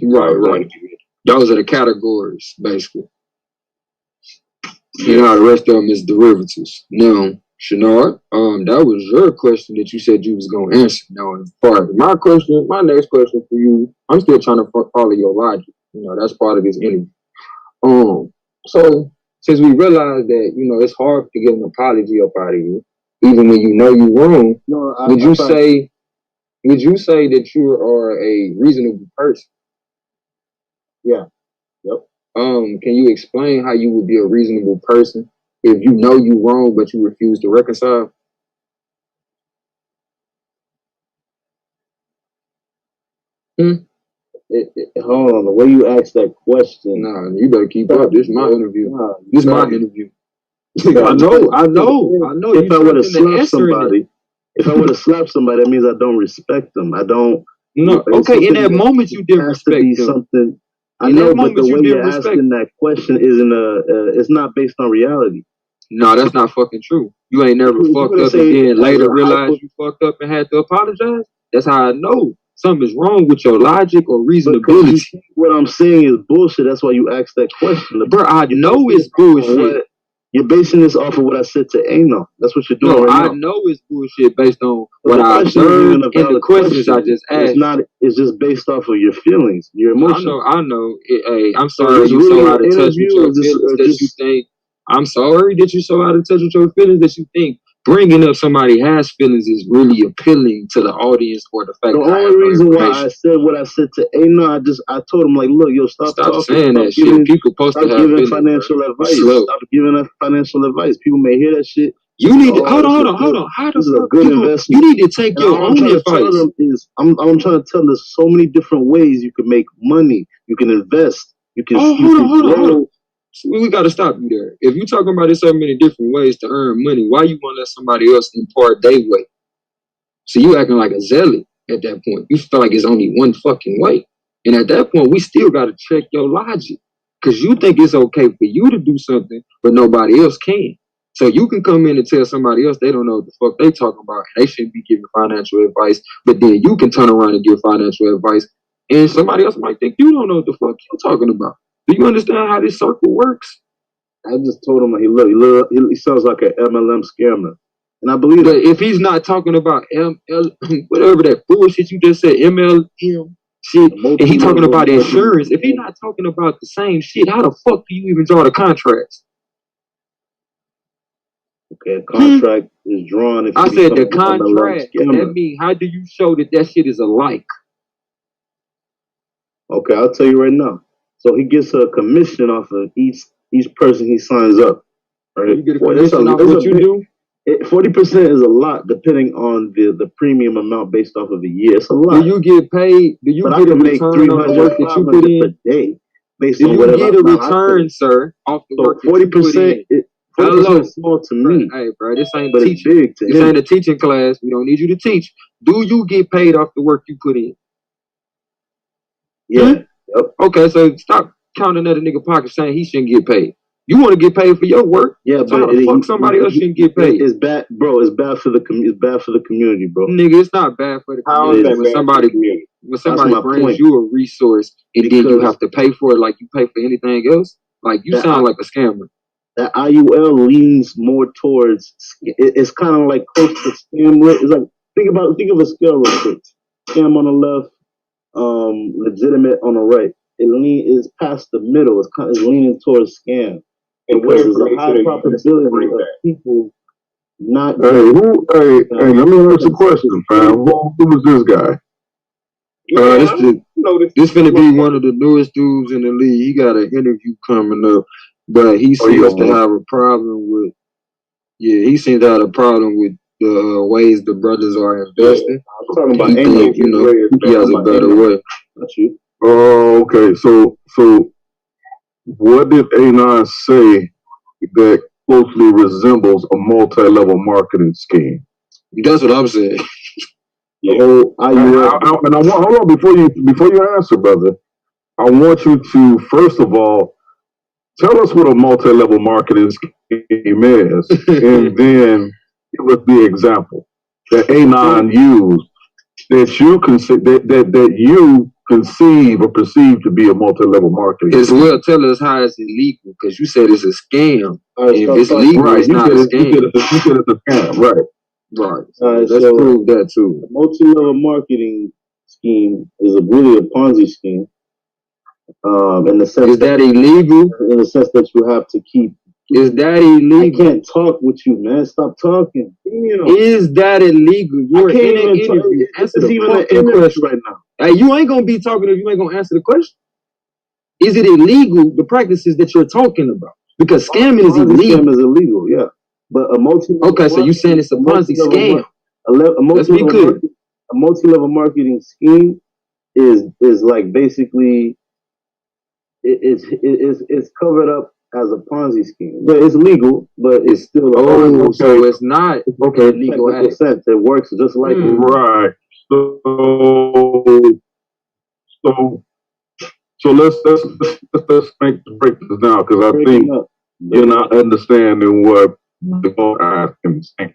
Right. Those are the categories, basically. You know how the rest of them is derivatives. Now, Shenard, that was your question that you said you was gonna answer. Now, as part of my question, my next question for you, I'm still trying to follow your logic. You know, that's part of this interview. So since we realized that, you know, it's hard to get an apology up out of you, even when you know you're wrong, No, would you say that you are a reasonable person? Yeah. Yep. Can you explain how you would be a reasonable person if you know you're wrong but you refuse to reconcile? Hold on, the way you asked that question. Nah, you better keep up. This is my interview. This is my interview. I know. If I would have slapped somebody, that means I don't respect them. I don't. No, okay. In that moment, you didn't respect them. Something. I know, but the way you're asking that question isn't it's not based on reality. No, that's not fucking true. You ain't never fucked up and then later realized you fucked up and had to apologize. That's how I know something is wrong with your logic or reasonability. What I'm saying is bullshit. That's why you asked that question. Bro, I know it's bullshit. You're basing this off of what I said to Anon. That's what you're doing right now. I know it's bullshit based on what I observed and the questions I just asked. It's just based off of your feelings, your emotions. I know. Hey, I'm sorry you so out of touch with your feelings that you think. I'm sorry that you're so out of touch with your feelings that you think bringing up somebody has feelings is really appealing to the audience for the fact. The only reason why I said what I said to Anon, I told him like, look, yo, stop saying that shit. People supposed to have giving financial advice. Stop giving us financial advice. People may hear that shit. You need to hold on. How does a good investment? You need to take your own advice. I'm trying to tell them there's so many different ways you can make money. You can invest. You can. Hold on. We got to stop you there. If you're talking about there's so many different ways to earn money, why you want to let somebody else impart their way? So you acting like a zealot at that point. You feel like it's only one fucking way. And at that point, we still got to check your logic. Because you think it's okay for you to do something, but nobody else can. So you can come in and tell somebody else they don't know what the fuck they talking about. They shouldn't be giving financial advice. But then you can turn around and give financial advice. And somebody else might think you don't know what the fuck you're talking about. Do you understand how this circle works? I just told him he sounds like an MLM scammer, and I believe that. If he's not talking about whatever that bullshit you just said, MLM shit, and he talking about insurance, if he's not talking about the same shit, how the fuck do you even draw the contracts? Okay, a contract is drawn. If I said the contract. That means how do you show that shit is alike? Okay, I'll tell you right now. So he gets a commission off of each person he signs up. Right? You get a commission off what you do? 40% is a lot, depending on the premium amount based off of the year. It's a lot. Do you get paid? Do you get a return on the work that you put in? Per day, based do on you whatever get a return, sir, off the work? 40%. 40% is small to me. Hey, bro, this ain't teaching. This ain't a teaching class. We don't need you to teach. Do you get paid off the work you put in? Yeah. Yep. Okay, so stop counting at a nigga pocket saying he shouldn't get paid. You want to get paid for your work? Yeah, so but fuck somebody else shouldn't get paid. It's bad, bro. It's bad for the community, bro. Nigga, it's not bad for the community when somebody brings you a resource and then you have to pay for it like you pay for anything else. Like you sound like a scammer. That IUL leans more towards. It's kind of like close to scam. It's like think of a scale real quick. Scam on the left. Legitimate on the right. It is past the middle. It's leaning towards scam. And there's a high probability of people not. Hey, let me ask you a question, fam. Who was this guy? This finna be one of the newest dudes in the league. He got an interview coming up, but he seems to have a problem with. Yeah, he seems to have a problem with the ways the brothers are investing. I'm talking about he has a better way. That's you. Oh, okay. So what did Anon say that closely resembles a multi-level marketing scheme? That's what I'm saying. Yeah. Hold on before you answer, brother. I want you to first of all tell us what a multi-level marketing scheme is, and then give us the example that Anon used that you consider that you conceive or perceive to be a multi-level marketing? As well, tell us how it's illegal, because you said it's a scam. Right, If it's legal, right, it's not a scam. You said it's a scam, right? Right. Alright, Let's so prove that too. a multi-level marketing scheme is really a Ponzi scheme. In the sense Is that illegal? in the sense that you have to keep. Is that I illegal? can't talk with you, man. Stop talking. Damn. Is that illegal? You're I can't in an even talk. interview. It's Answer the even an fucking interview question. right now. Hey, you ain't gonna be talking if you ain't gonna answer the question. Is it illegal, the practices that you're talking about? Because scamming is Ponzi illegal. scam is illegal, yeah. But a multi-level Okay, so you saying it's a Ponzi scam. Let's be clear. A multi-level marketing scheme is like basically it's covered up as a Ponzi scheme, but it's legal, but it's still a Oh, Ponzi so it's not Okay. legal technical act. sense. It works just like it. Right. So let's break this down, because I think you're not understanding what the whole asking is saying.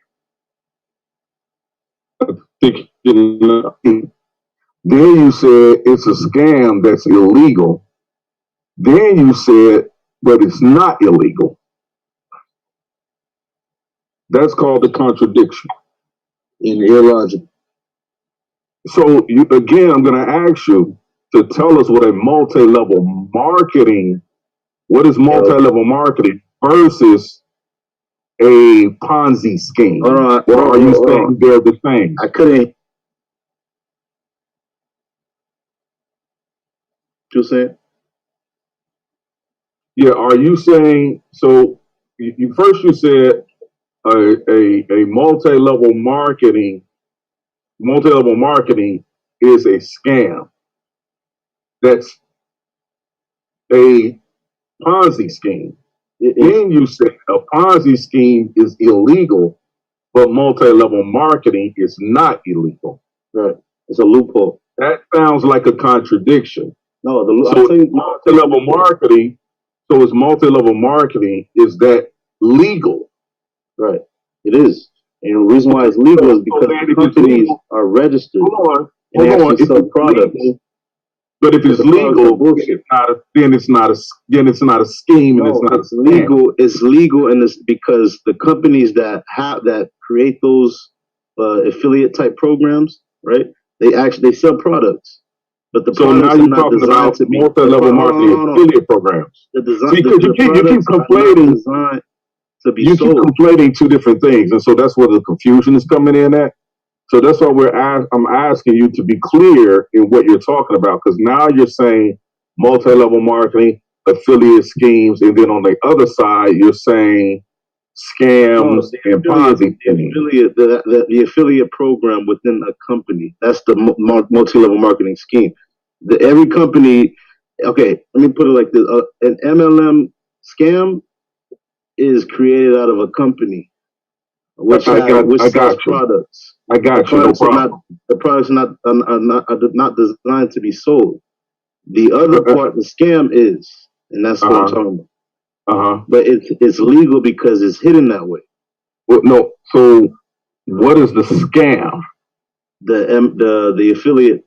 Then you said it's a scam that's illegal. Then you said, but it's not illegal. That's called a contradiction. And illogical. So again, I'm going to ask you to tell us what is multi-level marketing versus a Ponzi scheme. Or are you saying they're the same? I couldn't. You saying? Yeah, are you saying, so you first you said a multi-level marketing is a scam. That's a Ponzi scheme. Then you said a Ponzi scheme is illegal, but multi-level marketing is not illegal. Right. It's a loophole. That sounds like a contradiction. No, multi-level marketing. So it's multi-level marketing. Is that legal? Right. It is. And the reason why it's legal is because the companies are registered. Hold and they on. actually sell products. But if it's legal, then it's not a scheme, and No, it's not it's legal. It's legal, and it's because the companies that create those affiliate type programs, right? They sell products, but the so now you're talking about multi-level marketing affiliate programs. The design, because you keep conflating. Designed to be you sold. keep conflating two different things, and so that's where the confusion is coming in at. So that's why I'm asking you to be clear in what you're talking about, because now you're saying multi-level marketing, affiliate schemes, and then on the other side you're saying scams and Ponzi. The affiliate program within a company. That's the multi-level marketing scheme. Every company. Okay, let me put it like this: an MLM scam is created out of a company which sells products. I got you. No problem. The products are not designed to be sold. The other part, the scam is, and that's what I'm talking about. But it's legal because it's hidden that way. Well, no. So what is the scam? The affiliate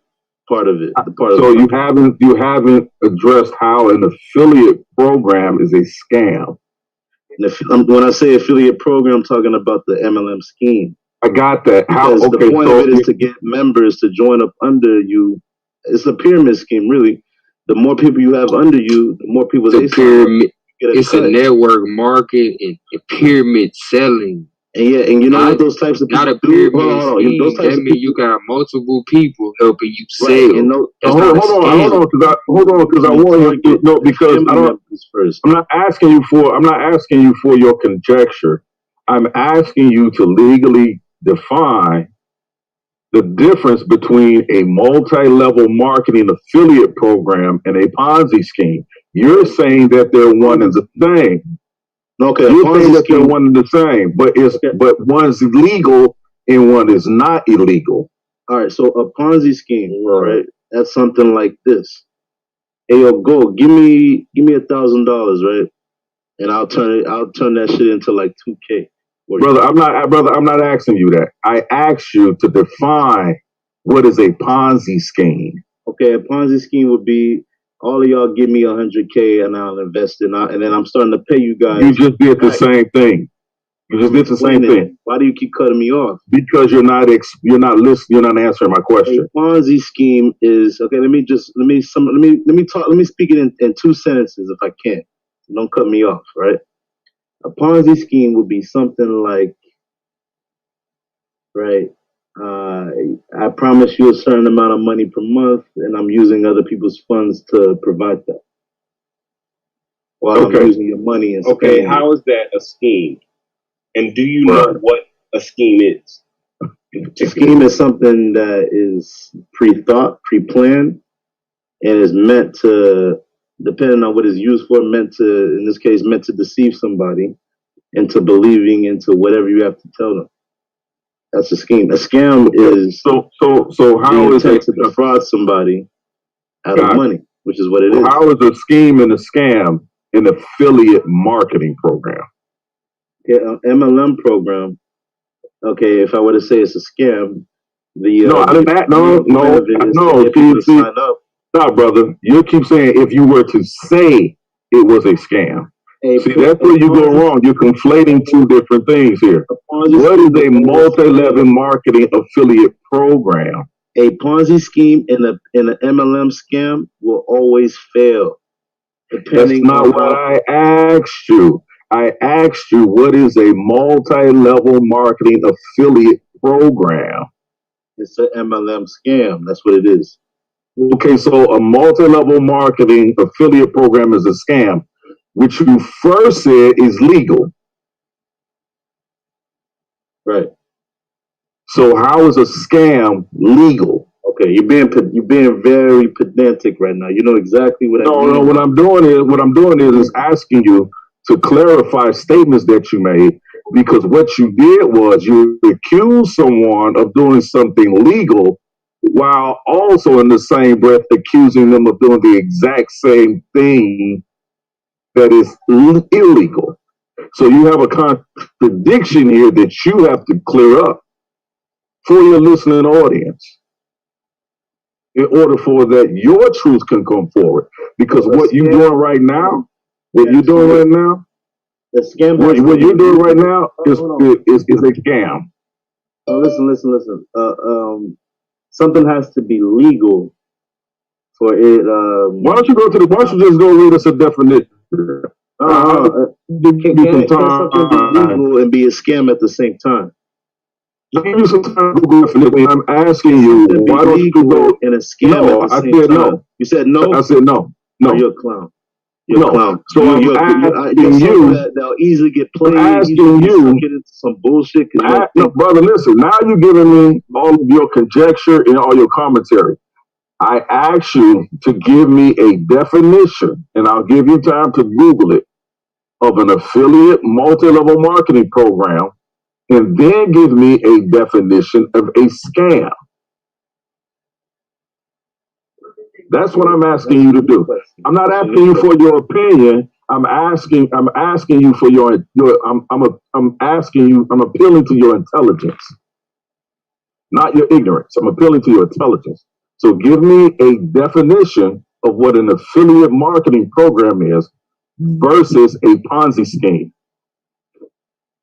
part of it. So you haven't addressed how an affiliate program is a scam. When I say affiliate program, I'm talking about the MLM scheme. I got that. The point of it is to get members to join up under you. It's a pyramid scheme, really. The more people you have under you, the more people they pyramid. It's a network market and pyramid selling. And you know what those types of people not a pyramid scheme. That means you got multiple people helping you sell. Right. Hold on, because I want you to know, because I'm not asking you for your conjecture. I'm asking you to legally define the difference between a multi-level marketing affiliate program and a Ponzi scheme. You're saying that they're one and the same. Okay, you're saying that they're one and the same, but one's legal and one is not illegal. All right, so a Ponzi scheme, right? That's something like this. Hey, yo, go give me $1,000, right? And I'll turn that shit into like 2K. Brother, I'm not asking you that. I asked you to define what is a Ponzi scheme. Okay, a Ponzi scheme would be all of y'all give me 100K and I'll invest in, and then I'm starting to pay you guys. You just did the same thing. You just did the same thing. Why do you keep cutting me off? Because you're not listening. You're not answering my question. A Ponzi scheme is okay. Let me speak it in 2 sentences if I can. Don't cut me off, right? A Ponzi scheme would be something like, right? I promise you a certain amount of money per month, and I'm using other people's funds to provide that. While I'm using your money and okay, how is that a scheme? And do you know what a scheme is? A scheme is something that is pre-thought, pre-planned, and is meant to, depending on what it's used for, meant to, in this case, meant to deceive somebody into believing into whatever you have to tell them. That's a scheme. A scam is so how is it to defraud somebody out of money, which is what it is. How is a scheme and a scam an affiliate marketing program? Yeah, MLM program. Okay, if I were to say it's a scam, Stop, brother. You keep saying if you were to say it was a scam. See, that's where you go wrong. You're conflating two different things here. What is a multi-level marketing affiliate program? A Ponzi scheme and an MLM scam will always fail. That's not what I asked you. I asked you, what is a multi-level marketing affiliate program? It's an MLM scam. That's what it is. Okay, so a multi-level marketing affiliate program is a scam, which you first said is legal. Right. So how is a scam legal? Okay, you're being very pedantic right now. You know exactly what I mean. No, what I'm doing is asking you to clarify statements that you made, because what you did was you accused someone of doing something legal while also in the same breath accusing them of doing the exact same thing that is illegal. So you have a contradiction here that you have to clear up for your listening audience in order for that your truth can come forward. Because what you're doing right now, what you're doing right now is a scam. Oh, listen. Something has to be legal for it. Why don't you just go read us a definition? Can something be legal and be a scam at the same time? Give you some time to Google definition. I'm asking you, why don't you go in a scam? No, I said no. You said no? I said no. No. Oh, you're a clown. You're a clown. So I'm asking you. They'll easily get played. I'm asking you. Get into some bullshit. No, brother, listen. Now you're giving me all of your conjecture and all your commentary. I asked you to give me a definition, and I'll give you time to Google it, of an affiliate multi-level marketing program, and then give me a definition of a scam. That's what I'm asking you to do. I'm not asking you for your opinion. I'm asking you for I'm appealing to your intelligence, not your ignorance. I'm appealing to your intelligence. So give me a definition of what an affiliate marketing program is versus a Ponzi scheme.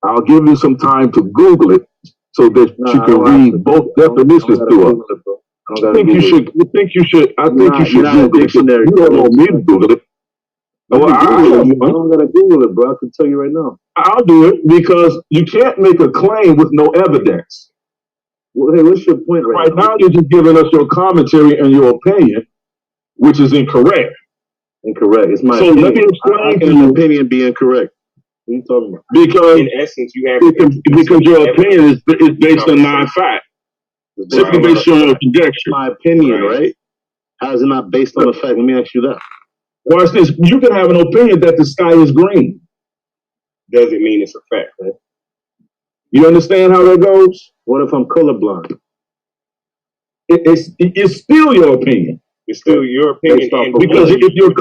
I'll give you some time to Google it so that you can read both definitions to us. I think you should Google it. You don't want me to Google it. Well, I don't gotta Google it, bro. I can tell you right now. I'll do it, because you can't make a claim with no evidence. Well, hey, what's your point right now? You're just giving us your commentary and your opinion, which is incorrect. Incorrect. It's my so opinion. Let me explain to you. Your opinion be incorrect. What are you talking about? Because in essence, you have because your opinion is based on non-fact. Simply based on your conjecture. My opinion, right? How is it not based on the fact? Let me ask you that. Watch this. You can have an opinion that the sky is green. Doesn't mean it's a fact, right? You understand how that goes? What if I'm colorblind? It's still your opinion. It's still your opinion. Because if you're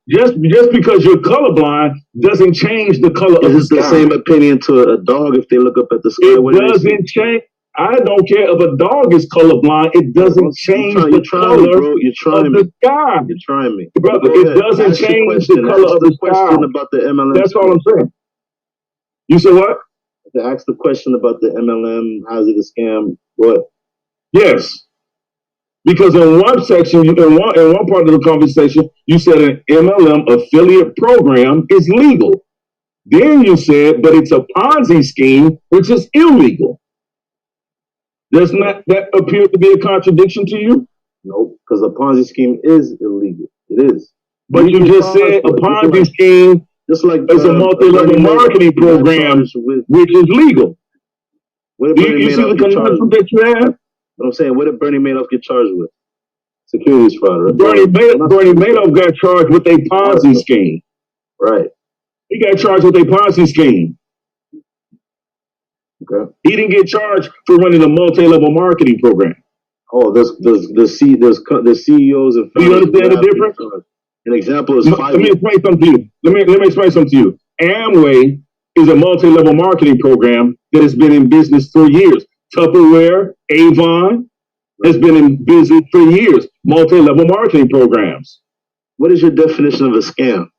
just because you're colorblind doesn't change the color of the sky. Is it the same opinion to a dog if they look up at the sky? It doesn't change. I don't care if a dog is colorblind. It doesn't change the color of the sky. You're trying me, brother. It doesn't change the color of the sky. About the MLM. That's all I'm saying. You said what? To ask the question about the MLM, how's it a scam? What? Yes, because in one section, in one part of the conversation, you said an MLM affiliate program is legal. Then you said, but it's a Ponzi scheme, which is illegal. Does not that appear to be a contradiction to you? No, because a Ponzi scheme is illegal. It is. But you just said a Ponzi scheme just like is a multi-level marketing program, which is legal. You see the conundrum that you have? What I'm saying, what did Bernie Madoff get charged with? Securities fraud. Right? Bernie Madoff got charged with a Ponzi scheme. Right. He got charged with a Ponzi scheme. Okay. He didn't get charged for running a multi-level marketing program. Oh, there's CEOs and. Do you understand the difference? An example is Let me explain something to you. Let me explain something to you. Amway is a multi-level marketing program that has been in business for years. Tupperware, Avon has been in business for years. Multi-level marketing programs. What is your definition of a scam?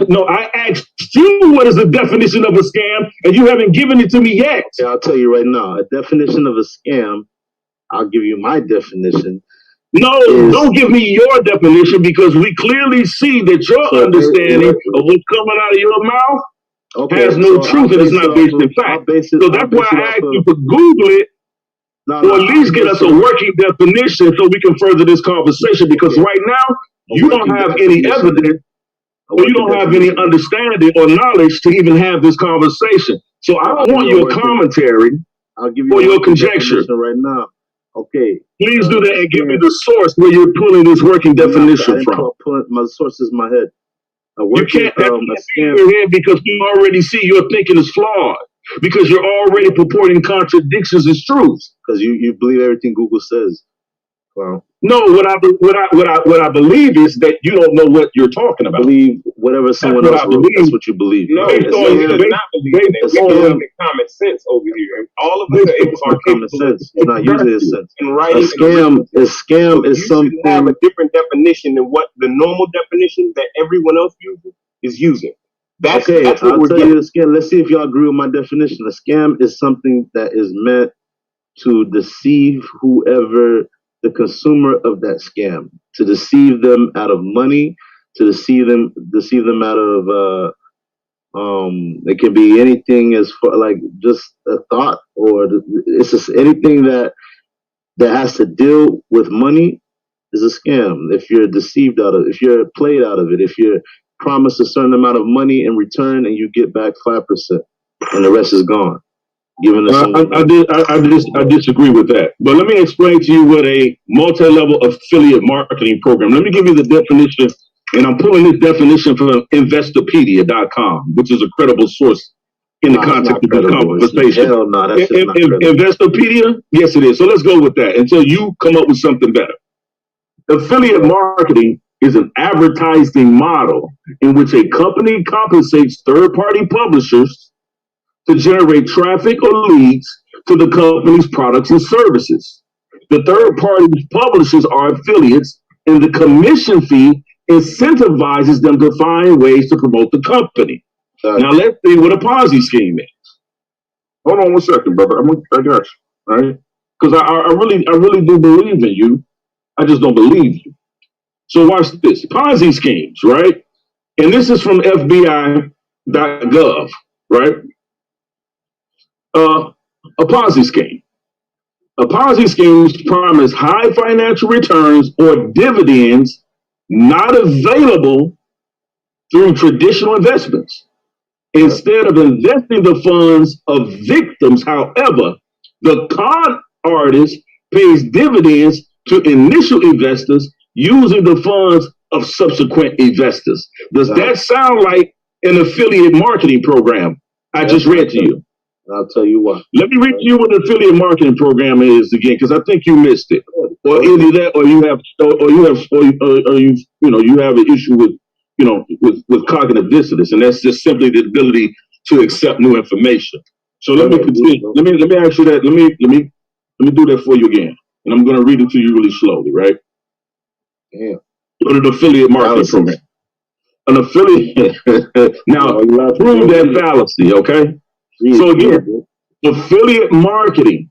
No, I asked you what is the definition of a scam, and you haven't given it to me yet. Yeah, I'll tell you right now. A definition of a scam, I'll give you my definition. No, don't give me your definition, because we clearly see that your understanding of what's coming out of your mouth has no truth and it's not based in fact. So that's why I asked you to Google it, or at least get us a working definition so we can further this conversation, because right now you don't have any evidence, or you don't have any understanding or knowledge to even have this conversation. So I don't want your commentary or your conjecture right now. Okay. Please do that and give me the source where you're pulling this working definition from. My source is my head. You can't in your head, because you already see your thinking is flawed, because you're already purporting contradictions as truths. Because you believe everything Google says. Wow. No, what I believe is that you don't know what you're talking about. Believe whatever someone else wrote. That's what you believe. No, it's not believe. We're using common sense over here. And all of us are common sense. You're not using it sense. In writing, a scam is something. Have a different definition than what the normal definition that everyone else is using. That's what I'll tell you the scam. Let's see if y'all agree with my definition. A scam is something that is meant to deceive whoever the consumer of that scam, to deceive them out of money, to deceive them out of it can be anything as far like just a thought, or it's just anything that has to deal with money is a scam. If you're deceived out of it, if you're played out of it, if you're promised a certain amount of money in return and you get back 5% and the rest is gone. I disagree with that. But let me explain to you what a multi-level affiliate marketing program. Let me give you the definition, and I'm pulling this definition from Investopedia.com, which is a credible source in the context of this conversation. Hell no, that's just not credible. Investopedia? Yes, it is. So let's go with that until you come up with something better. Affiliate marketing is an advertising model in which a company compensates third-party publishers to generate traffic or leads to the company's products and services. The third-party publishers are affiliates, and the commission fee incentivizes them to find ways to promote the company. Now let's see what a Ponzi scheme is. Hold on one second, brother. I got you, right? Because I really do believe in you. I just don't believe you. So watch this. Ponzi schemes, right? And this is from FBI.gov, right? A Ponzi scheme. A Ponzi scheme promise high financial returns or dividends not available through traditional investments. Instead of investing the funds of victims, however, the con artist pays dividends to initial investors using the funds of subsequent investors. Does that sound like an affiliate marketing program I just read to you? I'll tell you what. Let me read to you what an affiliate marketing program is again, because I think you missed it, or either that, or you have an issue with cognitive dissonance, and that's just simply the ability to accept new information. So let me continue. Let me ask you that. Let me do that for you again, and I'm going to read it to you really slowly, right? Yeah. Go to the affiliate marketing program. An affiliate. Now, prove that fallacy, okay? So again, affiliate marketing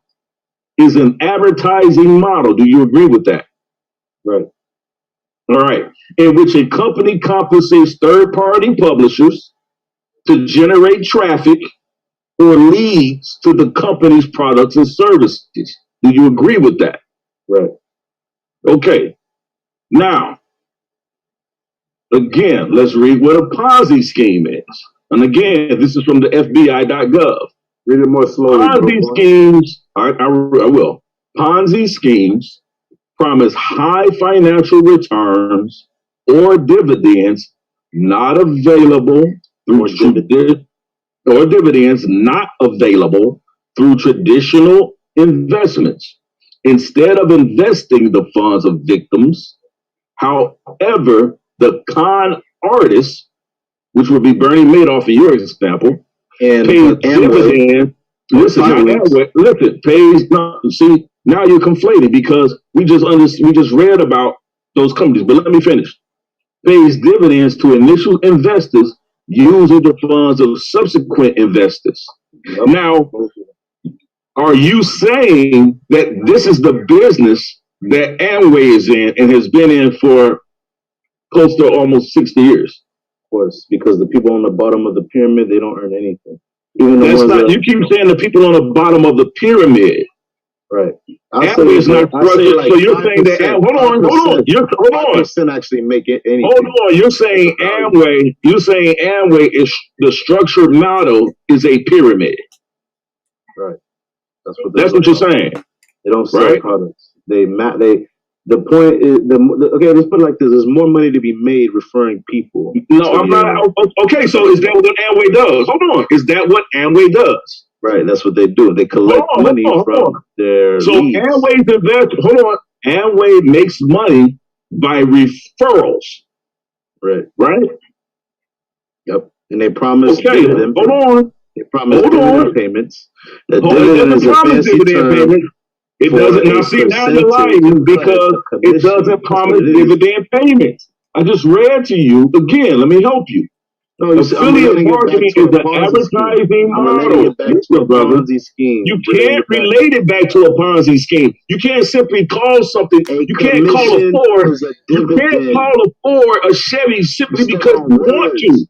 is an advertising model. Do you agree with that? Right. All right. In which a company compensates third-party publishers to generate traffic or leads to the company's products and services. Do you agree with that? Right. Okay. Now, again, let's read what a Ponzi scheme is. And again, this is from the FBI.gov. Read it more slowly. Ponzi schemes, I will. Ponzi schemes promise high financial returns or dividends not available through or dividends not available through traditional investments. Instead of investing the funds of victims, however, the con artist, which would be Bernie Madoff in your example, and pays dividends. Listen, pays. No, see, now you're conflating because we just read about those companies. But let me finish. Pays dividends to initial investors using the funds of subsequent investors. Yep. Now, are you saying that this is the business that Amway is in and has been in for close to almost 60 years? Of course, because the people on the bottom of the pyramid, they don't earn anything. Even the ones that, you keep saying the people on the bottom of the pyramid. Right. Amway is not structured. Like, so you're saying that hold on. Hold on. Actually make it anything. Hold on. You're saying Amway is the structured model is a pyramid. Right. That's what you're saying. They don't sell products. The point is okay, let's put it like this. There's more money to be made referring people. No, I'm not. Okay, so is that what Amway does? Hold on. Is that what Amway does? Right, that's what they do. They collect money from their leads. Amway's Amway makes money by referrals. Right. Yep. And they promise dividend. Hold on. They promise dividend payments. The dividend is a fancy term. It doesn't. Now, see, now you're lying because it doesn't promise dividend payments. I just read to you again. Let me help you. No, affiliate marketing is an advertising model. You can't relate it back to a Ponzi scheme. You can't simply call something. You can't call a Ford. You can't call a Ford a Chevy simply because you want to.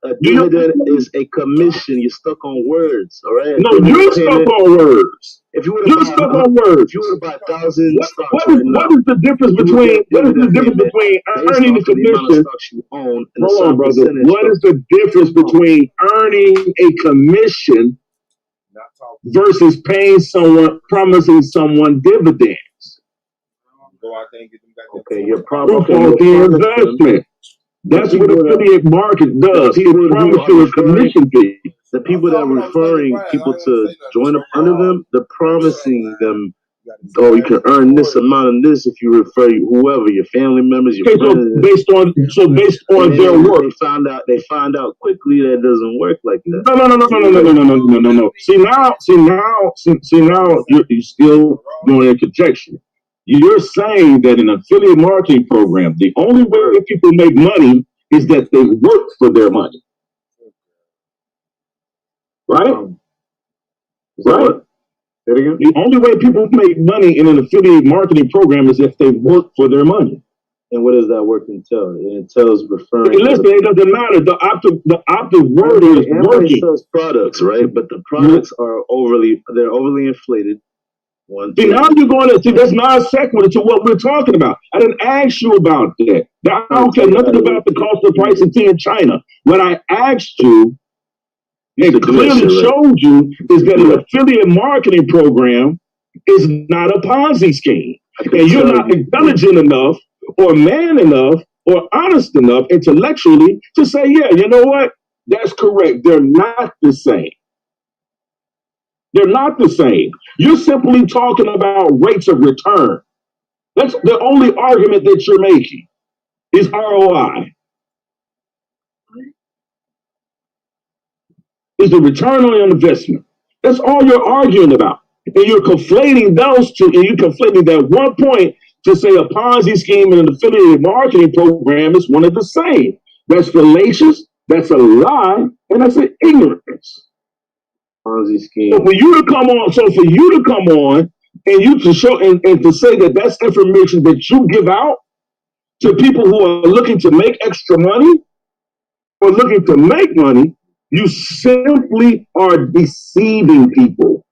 A dividend is a commission. You're stuck on words, all right? No, you're stuck on words. If you you're stuck on words. If you were to buy 1,000 stocks, what is the difference between earning a commission? Hold on, brother. What is the difference between earning a commission versus promising someone dividends? Okay, you're probably the investment. That's what affiliate market does. He promises you a commission fee. The people that are referring people to join up under them, they're promising them, oh, you can earn this amount of this if you refer whoever, your family members, your friends. Based on their work. They find out quickly that it doesn't work like that. No. See now you're still doing a conjecture. You're saying that in an affiliate marketing program, the only way people make money is that they work for their money. Right? Right? The only way people make money in an affiliate marketing program is if they work for their money. And what does that work entail? It entails referring. Listen, it doesn't matter. The optive word is working. Sells products, right? But the products are overly inflated. See, now you're going to see that's non sequitur to what we're talking about. I didn't ask you about that. I don't care nothing about the cost of price of tea in China. What I asked you and clearly showed you is that an affiliate marketing program is not a Ponzi scheme. And you're not intelligent enough or man enough or honest enough intellectually to say, yeah, you know what? That's correct. They're not the same. They're not the same. You're simply talking about rates of return. That's the only argument that you're making is ROI. Is the return on investment. That's all you're arguing about. And you're conflating those two, and you're conflating that one point to say a Ponzi scheme and an affiliated marketing program is one of the same. That's fallacious, that's a lie, and that's an ignorance. Ponzi scheme. So for you to come on and you to show and to say that that's information that you give out to people who are looking to make extra money or looking to make money, you simply are deceiving people.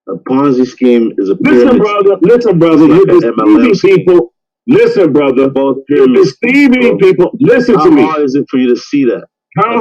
A Ponzi scheme is a pyramid. Listen, brother, you're deceiving people. Listen, brother, you're deceiving people. Listen to me. How hard is it for you to see that? How